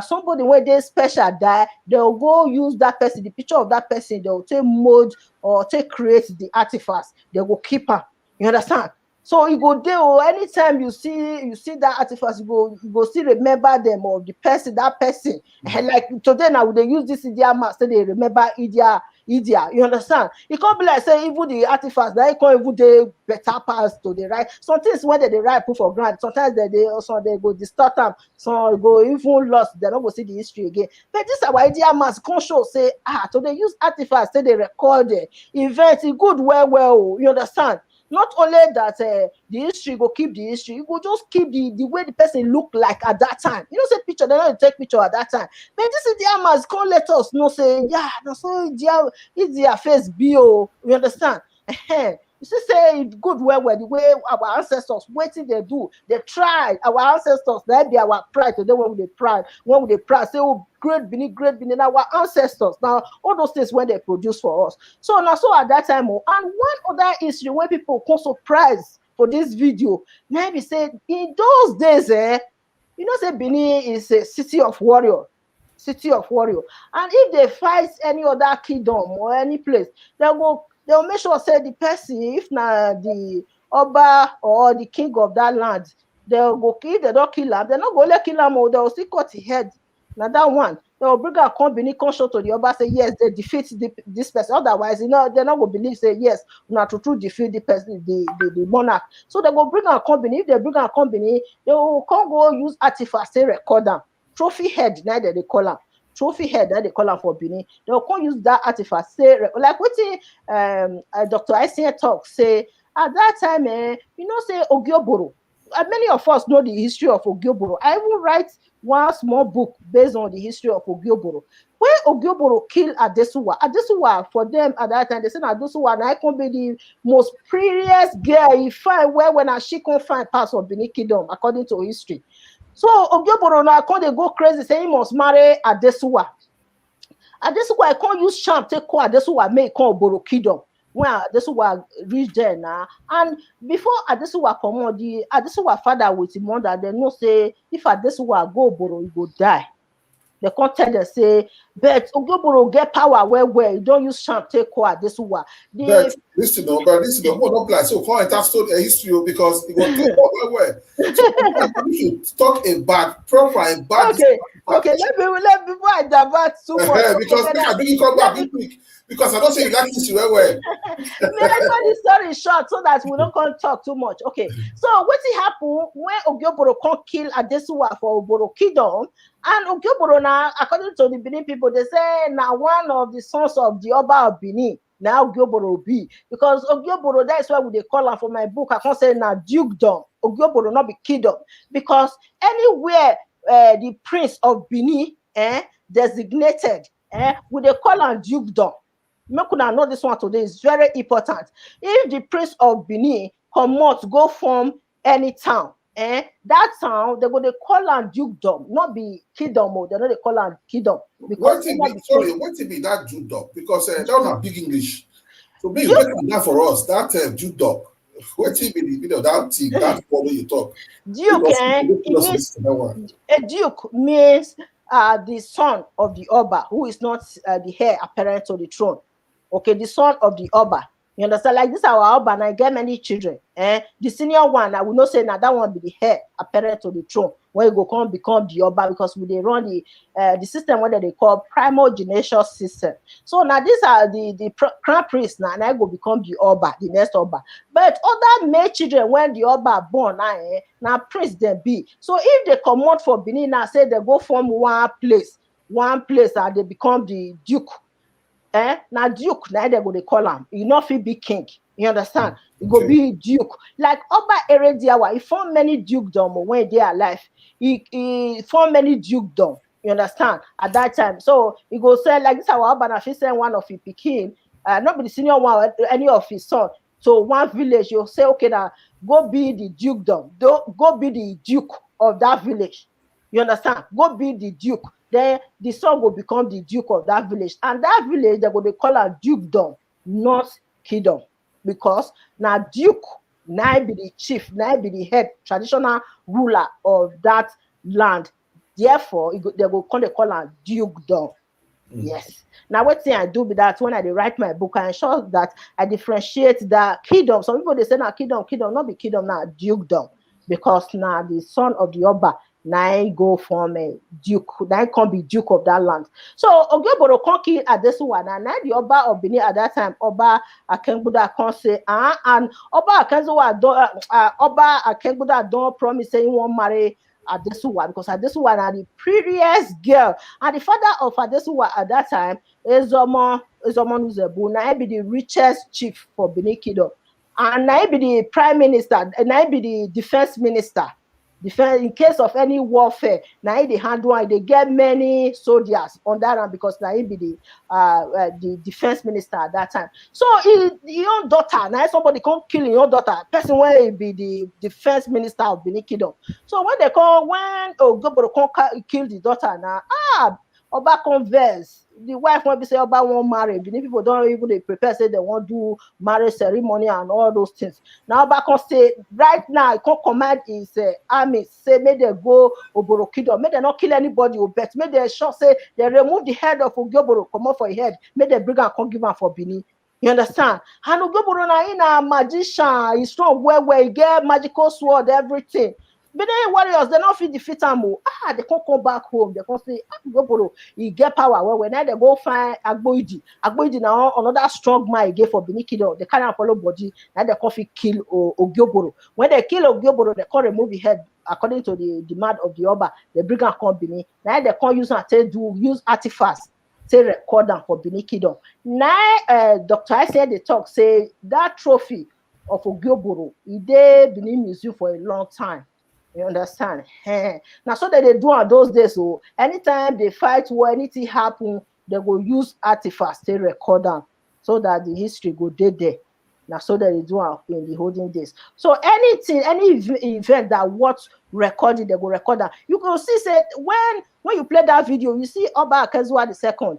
somebody when they special die, they'll go use that person, the picture of that person, they'll take mold or create the artifacts, they will keep them. You understand? So you go there, or anytime you see that artifacts, you go still remember them or the person, that person. And like today now, they use this Idia mask, so they remember Idia. You understand? It can't be like say even the artifacts that can't even do better pass to the right. Some things when they write put for granted, sometimes they also they go distort them, some go even lost, they're not going to see the history again. But this our Idia mask can show say so they use artifacts, say they record the events, it good well, you understand? Not only that the history go keep the history, you go just keep the way the person look like at that time. You know, say picture, they don't take picture at that time. But this is the Amas can't let us know, say, yeah, that's so it's their face bio. You understand? You see, say it good well the way our ancestors waiting they do, they tried. Our ancestors, that be our pride today when they pride, say, oh, great Benin, our ancestors. Now, all those things when they produce for us. So now, so at that time, oh, and one other issue where people come surprised for this video, maybe say in those days, you know, say Benin is a city of warrior. City of warrior. And if they fight any other kingdom or any place, they'll make sure say the person, if not the Oba or the king of that land, they'll go kill, they don't kill him, they're not going to kill him, or they'll still cut his head. Now that one, they'll bring a company, come show to the Oba, say yes, they defeat this person. Otherwise, you know, they're not going to believe, say yes, not to true defeat the person, the monarch. So they go bring a company. If they bring a company, they will come go use artifacts to record them. Trophy head, now they call them. Trophy head that they call them for Benin. They will come use that artifact. Say like what Dr. Isaiah talk say at that time, you know, say Ogioboro. Many of us know the history of Ogioboro. I will write one small book based on the history of Ogioboro. When Ogioboro killed Adesuwa for them at that time, they said Adesuwa now can be the most prettiest girl he find where when she can find parts of Benin Kingdom, according to history. So Ogioboro now come they go crazy, say he must marry Adesuwa. Adesuwa, I can't use charm, take call Adesuwa, make call Oboro Kingdom. When Adesuwa reach there now, and before Adesuwa come on, the Adesuwa father with him mother, they know say if Adesuwa go Oboro, he go die. They can't tell them say, but Ogioboro get power where you don't use charm, take call Adesuwa. But listen, no, hold up, like so. Can't enter story history because it will take where. So we should talk about proper and bad. Okay. Let me before I divert too much. Because I didn't come back quick. Because I don't say you like history well. May I cut the story short so that we don't come talk too much. Okay. So what happened when Ogioboro can't kill Adesuwa for Oboro Kingdom? And Ogioboro now, according to the Benin people, they say now one of the sons of the Oba of Benin. Now Ogioboro be because Ogioboro, that's why they call him for my book. I can't say now dukedom. Ogioboro not be kingdom because anywhere the prince of Benin designated, we they call him dukedom. Make una know this one today is very important. If the prince of Benin come out go from any town, that town they go they call am dukedom, not be kingdom. They know they call am kingdom because what it be that dukedom? Because that was a big English. So maybe break it down for us. That dukedom. What it be that thing that follow you talk? Duke, a duke means the son of the Oba, who is not the heir apparent to the throne. Okay, the son of the Oba. You understand? Like this, our Oba, and I get many children. The senior one, I will not say now that one be the heir apparent to the throne. When you go come become the Oba, because we they run the system what they call primogeniture system. So now these are the crown prince now, and I go become the Oba, the next Oba. But other male children, when the Oba born now prince they be. So if they come out for Benin now, say they go from one place, and they become the duke. Now duke, now they go they call him. You not fit be king. You understand? It go be duke. Like Oba Erediawa, he formed many dukedom when they are alive. He formed many dukedom. You understand? At that time. So he go say like this our Oba na fit send one of his pikin, not be the senior one, any of his son. So one village, you'll say, okay, now go be the dukedom. Go be the duke of that village. You understand? Go be the duke. Then the son will become the duke of that village. And that village, they're going to call a dukedom, not kingdom. Because now duke, now be the chief, now be the head, traditional ruler of that land. Therefore, they will call a dukedom. Yes. Now, what thing I do with that when I write my book, I ensure that I differentiate the kingdom. Some people they say now kingdom, not be kingdom, now dukedom. Because now the son of the Oba now go from a duke, now can't be duke of that land. So Ogioboro can't kill Adesuwa, and now the Oba of Benin at that time, Oba Akengbuda can't say, and Oba Akengbuda don't promise say he won't marry Adesuwa because Adesuwa are the prettiest girl, and the father of Adesuwa at that time is Uzebu. Now be the richest chief for Benin Kingdom. and now be the prime minister, and now be the defense minister. Defense in case of any warfare. Now they handle and they get many soldiers on that one because now he be the defense minister at that time. So your own daughter, now somebody come kill your daughter, person where he be the defense minister of Benin Kingdom. So when Ogoboro come kill the daughter now, Oba converse. The wife want to say Oba won't marry. Benin people don't even they prepare, say they want to do marriage ceremony and all those things. Now Oba can say right now, he can command his army, say may they go Oboro Kingdom, may they not kill anybody, but may they sure say they remove the head of Ogoboro, come off for his head, may they bring and come give him for Benin. You understand? And Ogoboro na in a magician, he's strong where he get magical sword, everything. Benin warriors, they not fit defeat am. They can't come back home. They can't say, Ogoboro, he get power. Well, when they go find Agboidi. Agboidi now another strong man he get for Benin Kingdom. They can't follow body. Now they can't fit kill Ogoboro. When they kill Ogoboro, they can't remove the head according to the demand of the Oba. They bring and come Benin. Now they can't use use artifacts to record them for Benin Kingdom. Now, Dr. I said they talk say that trophy of Ogoboro, he did Benin Museum for a long time. You understand? Now, so that they do on those days, so anytime they fight war, anything happen, they will use artifacts to record them so that the history go there. Now, so that they do in the holding days. So anything, any event that what's recorded, they go record that. You can see, say when you play that video, you see Oba Akezua II,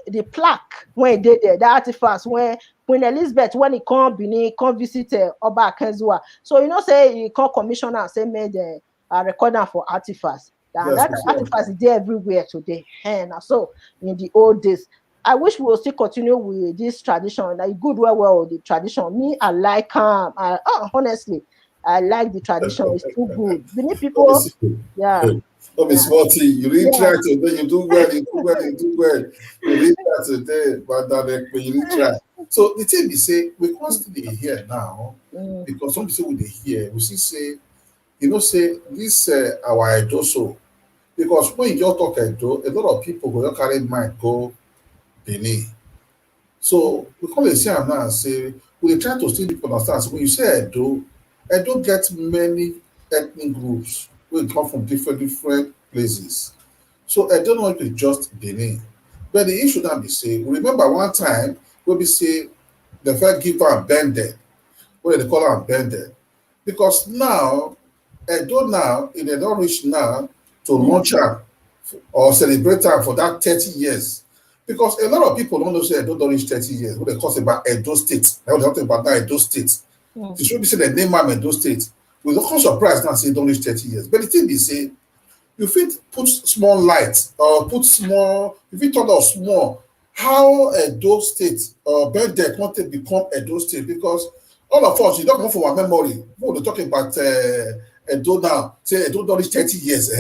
the plaque when he did there, the artifacts when Queen Elizabeth when he come Benin, come visit Oba Akezua. So you know, say he call commissioner and say made a recorder for artifacts. Yes, That artifacts is there everywhere today. And so in the old days, I wish we will still continue with this tradition. Like good well the tradition. Me, I like honestly, I like the tradition. It's too good. Benin people, yeah. Don't be sporty. You really Yeah. try today. You do well. You do well. You do well. You really try today, but that you really try. So the thing we say we constantly here now because some people we hear we see say you know say this our Edo because when you just talk Edo, a lot of people go just carry mind go Benin. So we come and say am now and say we dey try to still people understand. So when you say Edo get many ethnic groups wey come from different places. So Edo not be just Benin. But the issue now be say remember one time wey be say the first give am bended, wey they call am bended. Because now Edo now e dey don reach now to launch am or celebrate am for that 30 years. Because a lot of people don't know say Edo don reach 30 years. What they talk about Edo State. Now they talk about now Edo State. It should be say the name am Edo State. We don't come surprised now say e don reach 30 years. But the thing be say you fit put small light or put small, you fit turn up small how Edo State or Bendek want to become Edo State because all of us, you don't come from our memory. When we're talking about Edo now, say Edo don reach 30 years.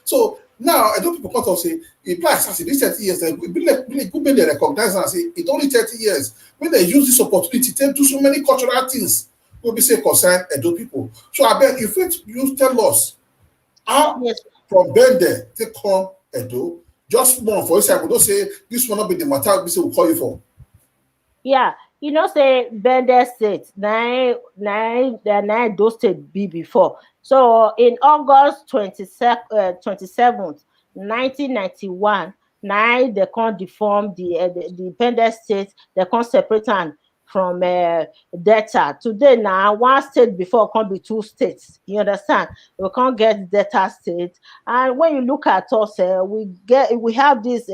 So now Edo people come to say, it applies as this 30 years, it be like good when they recognize and say it only 30 years. When they use this opportunity to do so many cultural things, will be say concern Edo people. So I beg if you tell us how from Bende they come Edo, just one for example, don't say this will not be the matter we say we'll call you for. Yeah, you know, say Bender State, nine those state be before. So in August 27th, 1991, nine they can't deform the Bender State, they can't separate am from Delta. Today now, one state before can be two states. You understand? We can't get Delta State. And when you look at us, we have this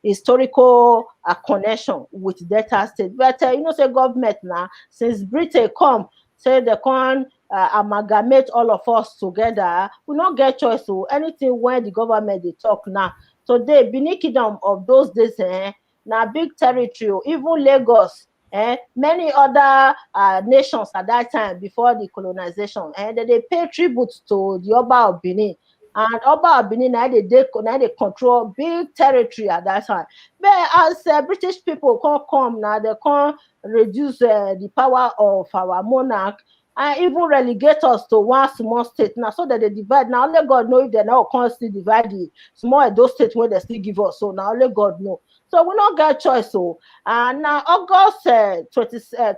historical connection with Delta State. But you know, say government now, since Britain come, say they can amalgamate all of us together. We not get choice. So anything when the government they talk now. So they Benin Kingdom of those days, now big territory, even Lagos. Many other nations at that time before the colonization, and they pay tribute to the Oba of Benin. And Oba of Benin, now they control big territory at that time. But as British people can't come now, they can't reduce the power of our monarch and even relegate us to one small state now, so that they divide. Now only God know if they now can't still divide the small those states where they still give us. So now only God know. So we not get choice. So now August 27,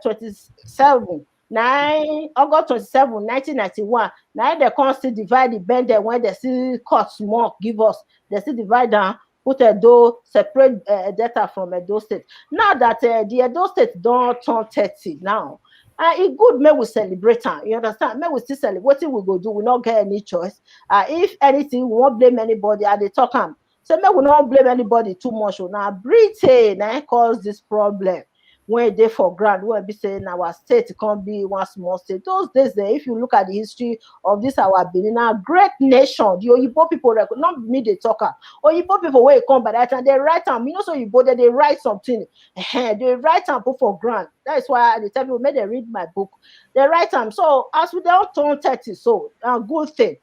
1991. Now they come still divide the bend them when they see cut small, give us. They still divide down, put Edo, separate data from Edo State. Now that the Edo State don't turn 30 now, it good may we celebrate am, you understand, may we still celebrate. Wetin we go do, we not get any choice. If anything, we won't blame anybody. I dey talk am say make we not blame anybody too much. Now Britain cause this problem when they for ground, when be saying our state can't be one small state. Those days, if you look at the history of this our Benin, a great nation. The Oyibo people, not me they talker. Oyibo people where come by that time, they write them. You know, so Oyibo they write something. They write them put for ground. That is why they tell people, may they read my book. They write them. So as we don't turn 30, so a good thing.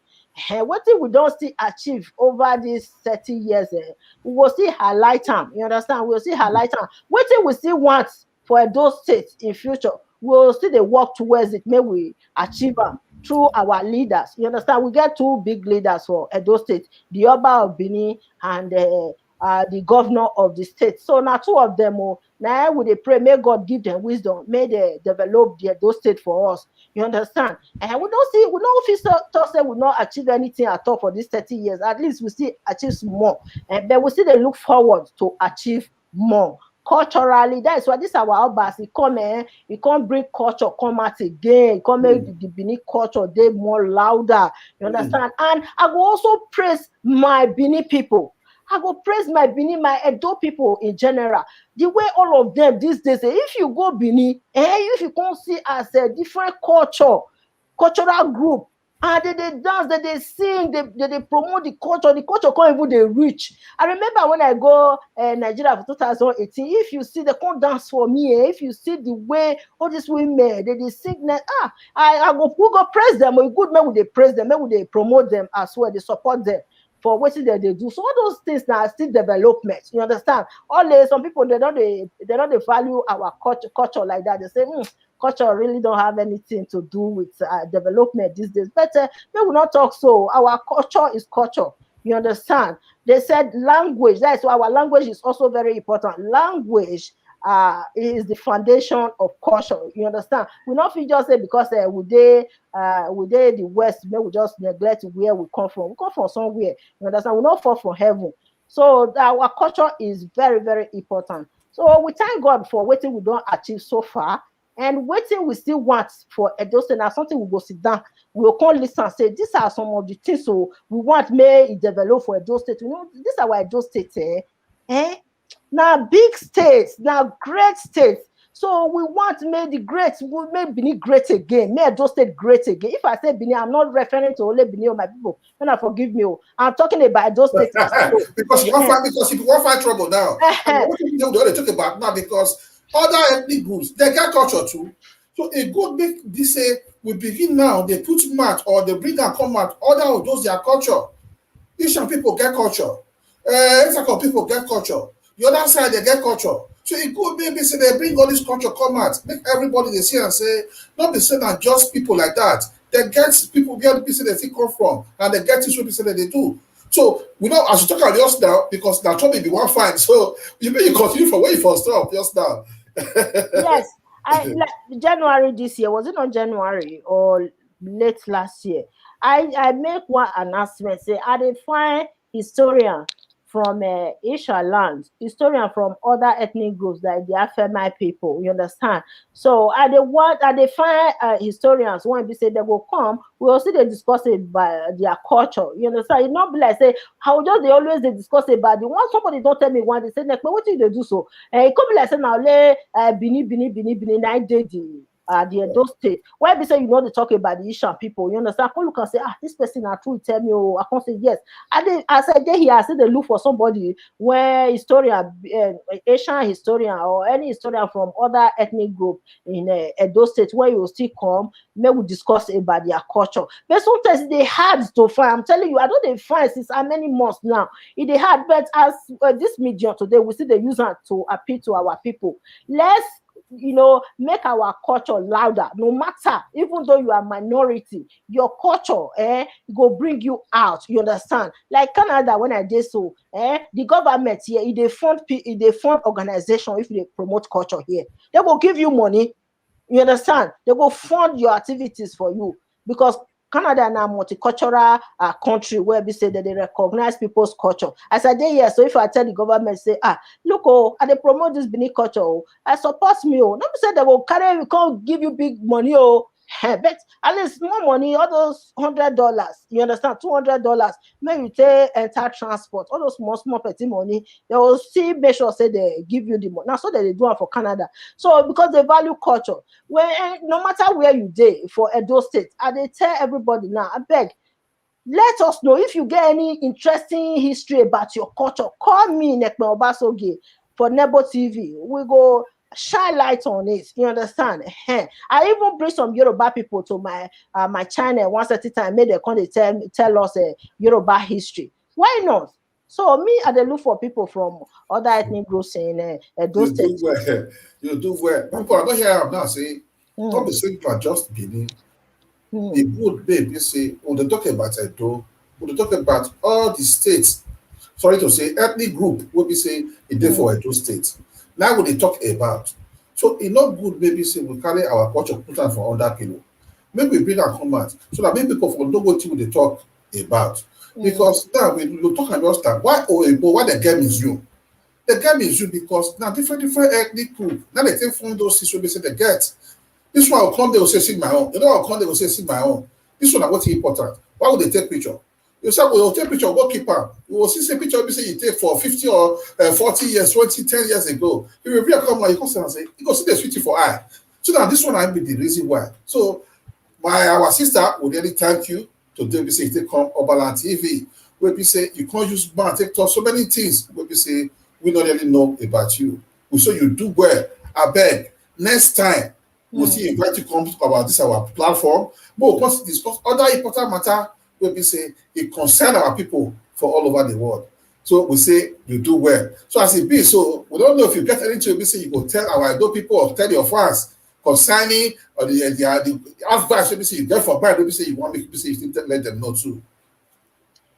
What if we don't still achieve over these 30 years? We will still highlight them. You understand? We will still highlight them. What if we still want for those states in future? We will still they work towards it. May we achieve them through our leaders. You understand? We get two big leaders for Edo State, the Oba of Bini and the governor of the state. So now two of them, now we they pray, may God give them wisdom, may they develop the Edo State for us. You understand? And we don't see, we don't feel so say we not achieve anything at all for these 30 years. At least we still achieve more. But we still they look forward to achieve more. Culturally, that's why this our Obas, he come bring culture, come out again, come make the Bini culture they more louder. You understand? And I will also praise my Bini people. I go praise my Bini, my Edo people in general. The way all of them these days, if you go Bini, if you come see as a different cultural group, and they dance, they sing, they promote the culture can't even they reach. I remember when I go Nigeria for 2018, if you see the can't dance for me, if you see the way all these women they sing, I go we go praise them. Or good men would they praise them, men would they promote them as well, they support them for what they do. So all those things now are still development. You understand? Some people they don't value our culture like that. They say culture really don't have anything to do with development these days. But we will not talk so. Our culture is culture. You understand? They said language. That's why our language is also very important. Language is the foundation of culture. You understand? We not feel just say because we the West, we just neglect where we come from. We come from somewhere. You understand? We not fall from heaven. So our culture is very, very important. So we thank God for what we don't achieve so far. And waiting we still want for Edo State. Now something we go sit down, we will come listen and say these are some of the things so we want may it develop for Edo State. You know, this is our Edo State. Now big states, now great states. So we want may the great, we may Benin great again, may Edo State great again. If I say Benin, I'm not referring to only Benin or my people. Then I forgive me. I'm talking about Edo State. Because you won't find trouble now. And what you don't talk about now because other ethnic groups, they get culture too. So a good make this say we begin now, they put match or they bring and come out, other of those their culture. Asian people get culture. African people get culture. The other side they get culture. So it could maybe say they bring all this culture come out, make everybody they see and say, not be saying that just people like that. They get people where the people they come from, and they get this what people that they do. So we know as you talk about just now, because now trouble be one fine. So you may continue from where you first stop just now. Yes, January this year, was it not January or late last year? I make one announcement say I dey find historian from Asia land, historian from other ethnic groups like the Afemai people. You understand? So I dey find historians when they say they will come. We also they discuss it by their culture. You understand? It not be like say how just they always they discuss about the one somebody don't tell me one they say next, but what do they do so? It could be like say now lay Bini 9 days the Edo State. Why be say you know they talk about the Asian people? You understand? Come look and say, this person are true. Tell me, I can't say yes. I said there here, I said they look for somebody where historian, Asian historian or any historian from other ethnic group in Edo State where you will still come, may we discuss about their culture. But sometimes they hard to find. I'm telling you, I don't they find since how many months now. It they hard, but as this medium today, we see they use it to appeal to our people. make our culture louder. No matter, even though you are minority, your culture go bring you out. You understand? Like Canada, when I did so, the government here, if they fund organization, if they promote culture here, they will give you money. You understand? They will fund your activities for you, because Canada now multicultural country where we say that they recognize people's culture. As I did here, so if I tell the government, say, look, I they promote this Benin culture, I support me, not be say they will carry, we can't give you big money, but at least more money, all those $100, you understand, $200, maybe you take entire transport, all those small petty money, they will see make sure say they give you the money. Now so that they do it for Canada. So because they value culture, when no matter where you dey for Edo State, I dey tell everybody now, I beg, let us know if you get any interesting history about your culture. Call me, Nekpe Obasoge, for Nebo TV. We go shine light on it. You understand? I even bring some Yoruba people to my channel once at a time. Make they come they tell us Yoruba history. Why not? So me, I dey look for people from other ethnic groups in Edo You State. do well. You do well. People, I don't hear am now say, don't be saying you are just Benin. The good baby say, when they talk about Edo, when they talk about all the states, sorry to say, ethnic group will be say it dey for Edo State. Now when they talk about, so it not good maybe say we carry our culture put am for under kilo. Maybe we bring am come out so that maybe people for know wetin we dey talk about. Because now we talk about that. Why Oyibo, why they get museum? They get museum because now different ethnic group. Now they take from those things wey be say they get. This one will come, they will say, see my own. The other will come, they will say, see my own. This one, what's important? Why would they take picture? You say, well, take picture, go keep am. You will see picture, you say you take for 50 or 40 years, 20, 10 years ago. You will really come, you come and say, you go see the sweetie for eye. So now this one might be the reason why. So our sister would really thank you today. We say, you take come Obaland TV. Where we say, you can't use man, take talk so many things. Where we say, we don't really know about you. We say you do well. I beg, next time, we'll see invite you to come talk about this our platform. But we'll discuss other important matter where we say it concern our people for all over the world. So we say you do well. So as it be, so we don't know if you get anything we say you go tell our Edo people or tell your fans concerning or the advice we say you get for bride, we say you want me to say you still let them know too.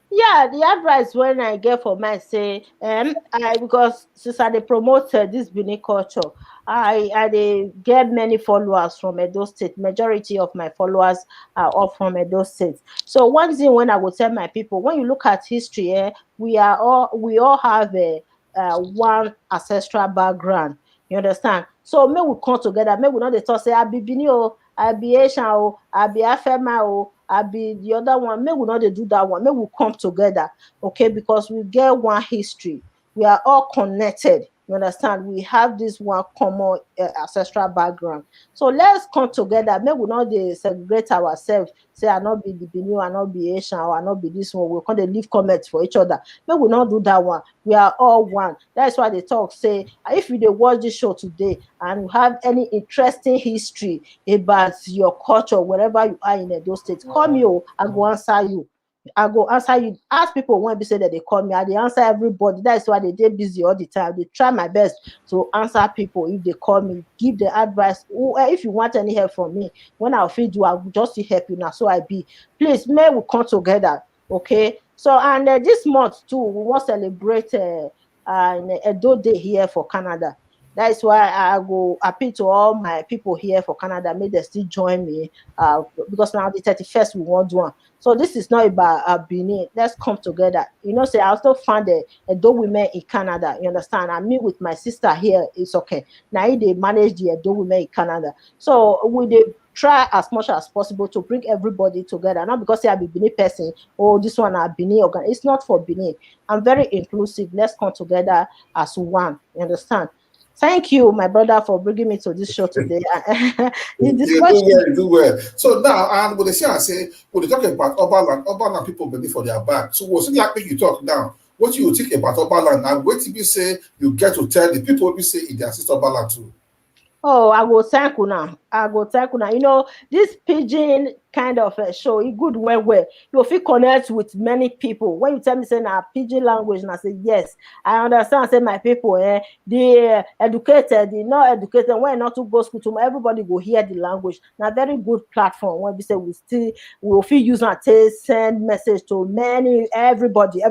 Yeah, the advice when I get for my say, because since I dey promote this Benin culture, I dey get many followers from Edo State. Majority of my followers are all from Edo State. So one thing when I would tell my people, when you look at history, we all have a one ancestral background. You understand? So may we come together, may we not dey talk say I be Benin, I be Asian, I be Afema, I be the other one. May we not dey do that one. May we come together, okay? Because we get one history. We are all connected. You understand? We have this one common ancestral background. So let's come together. May we not dey segregate ourselves. Say I not be the Benin, I not be Asian, or I not be this one. We can't dey leave comments for each other. May we not do that one. We are all one. That's why they talk say if you dey watch this show today and you have any interesting history about your culture, wherever you are in Edo State, call me. I go answer you. I go answer you. Ask people when they say that they call me. I dey answer everybody. That's why they dey busy all the time. They try my best to answer people if they call me, give the advice. If you want any help from me, when I feed you, I will just help you now. So I be. Please, may we come together. Okay. So and this month too, we want to celebrate Edo Day here for Canada. That is why I go appeal to all my people here for Canada. May they still join me because now the 31st we want one. So this is not about Benin. Let's come together. You know, say I also found a Edo women in Canada. You understand? I meet with my sister here. It's okay. Now they manage the Edo women in Canada. So we dey try as much as possible to bring everybody together. Not because I be Benin person, this one are Benin organ. It's not for Benin. I'm very inclusive. Let's come together as one. You understand? Thank you, my brother, for bringing me to this show today. You do well. So now, and what they say, I say, when they talk about urban land people believe for their back. So what's it like when you talk now? What you think about urban land and what you say you get to tell the people we say in their sister urban land too? Oh, I go thank una. I go thank una. You know, this pigeon kind of show, it good where you feel connect with many people. When you tell me say na pigeon language, and I say yes, I understand. Say my people, the educated, the not educated, when not to go school to everybody go hear the language. Now very good platform. When we say we will feel use and send message to many everybody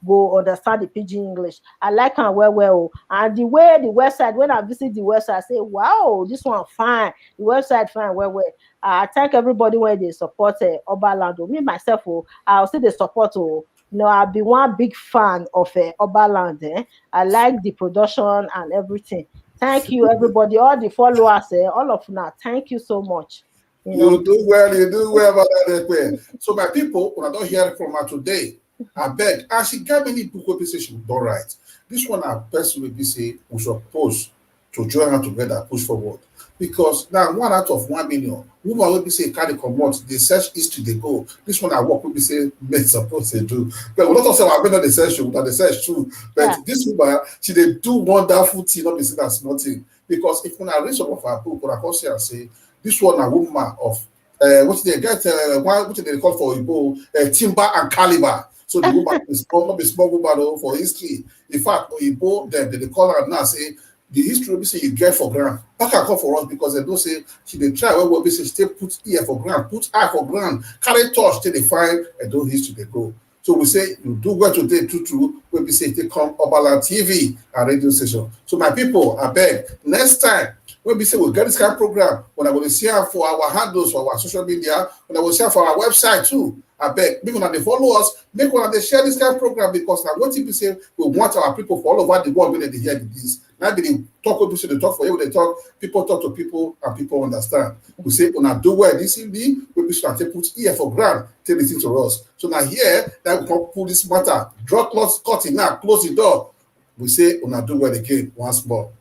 go understand the pidgin English. I like am well. And the way the website, when I visit the website, I say, wow, this one fine. The website fine well. I thank everybody when they support Oberland. Me myself, I'll say they support. I'll be one big fan of Oberland. I like the production and everything. Thank you, everybody, all the followers, all of now. Thank you so much. You do well about that. So my people, when I don't hear it from her today, I beg, and she got many book wey be say she don write. This one na person wey be say we suppose to join her together push forward, because now 1 out of 1 million woman wey be say carry comot dey search history dey go. This one na work wey be say men suppose dey do, but we no talk say our men no dey search o, na dey search too, but this woman she dey do wonderful thing, no be say na small thing. Because if una read some of her book, una come see am say this one na woman of what they get what they call for Igbo timber and caliber. So the woman is not be small woman for history. In fact, Igbo they call her now say the history we say you get for ground. Back and come for us because they don't say she they try where we say she put ear for ground, put eye for ground, carry touch till they find and do history they go. So we say you do well today true when we say they come Oberland TV and radio station. So my people, I beg next time when we say we'll get this kind of program, when I will share for our handles, for our social media, when I will share for our website too. I beg, make one they follow us, make one they share this kind of program, because now what people say we want our people for all over the world when they hear this. Now they talk with people, they talk for you, they talk, people talk to people and people understand. We say when I do well this evening, we start to put ear for ground, tell listen to us. So now here that we can pull this matter, draw close, cut it now, close the door. We say when I do well again once more.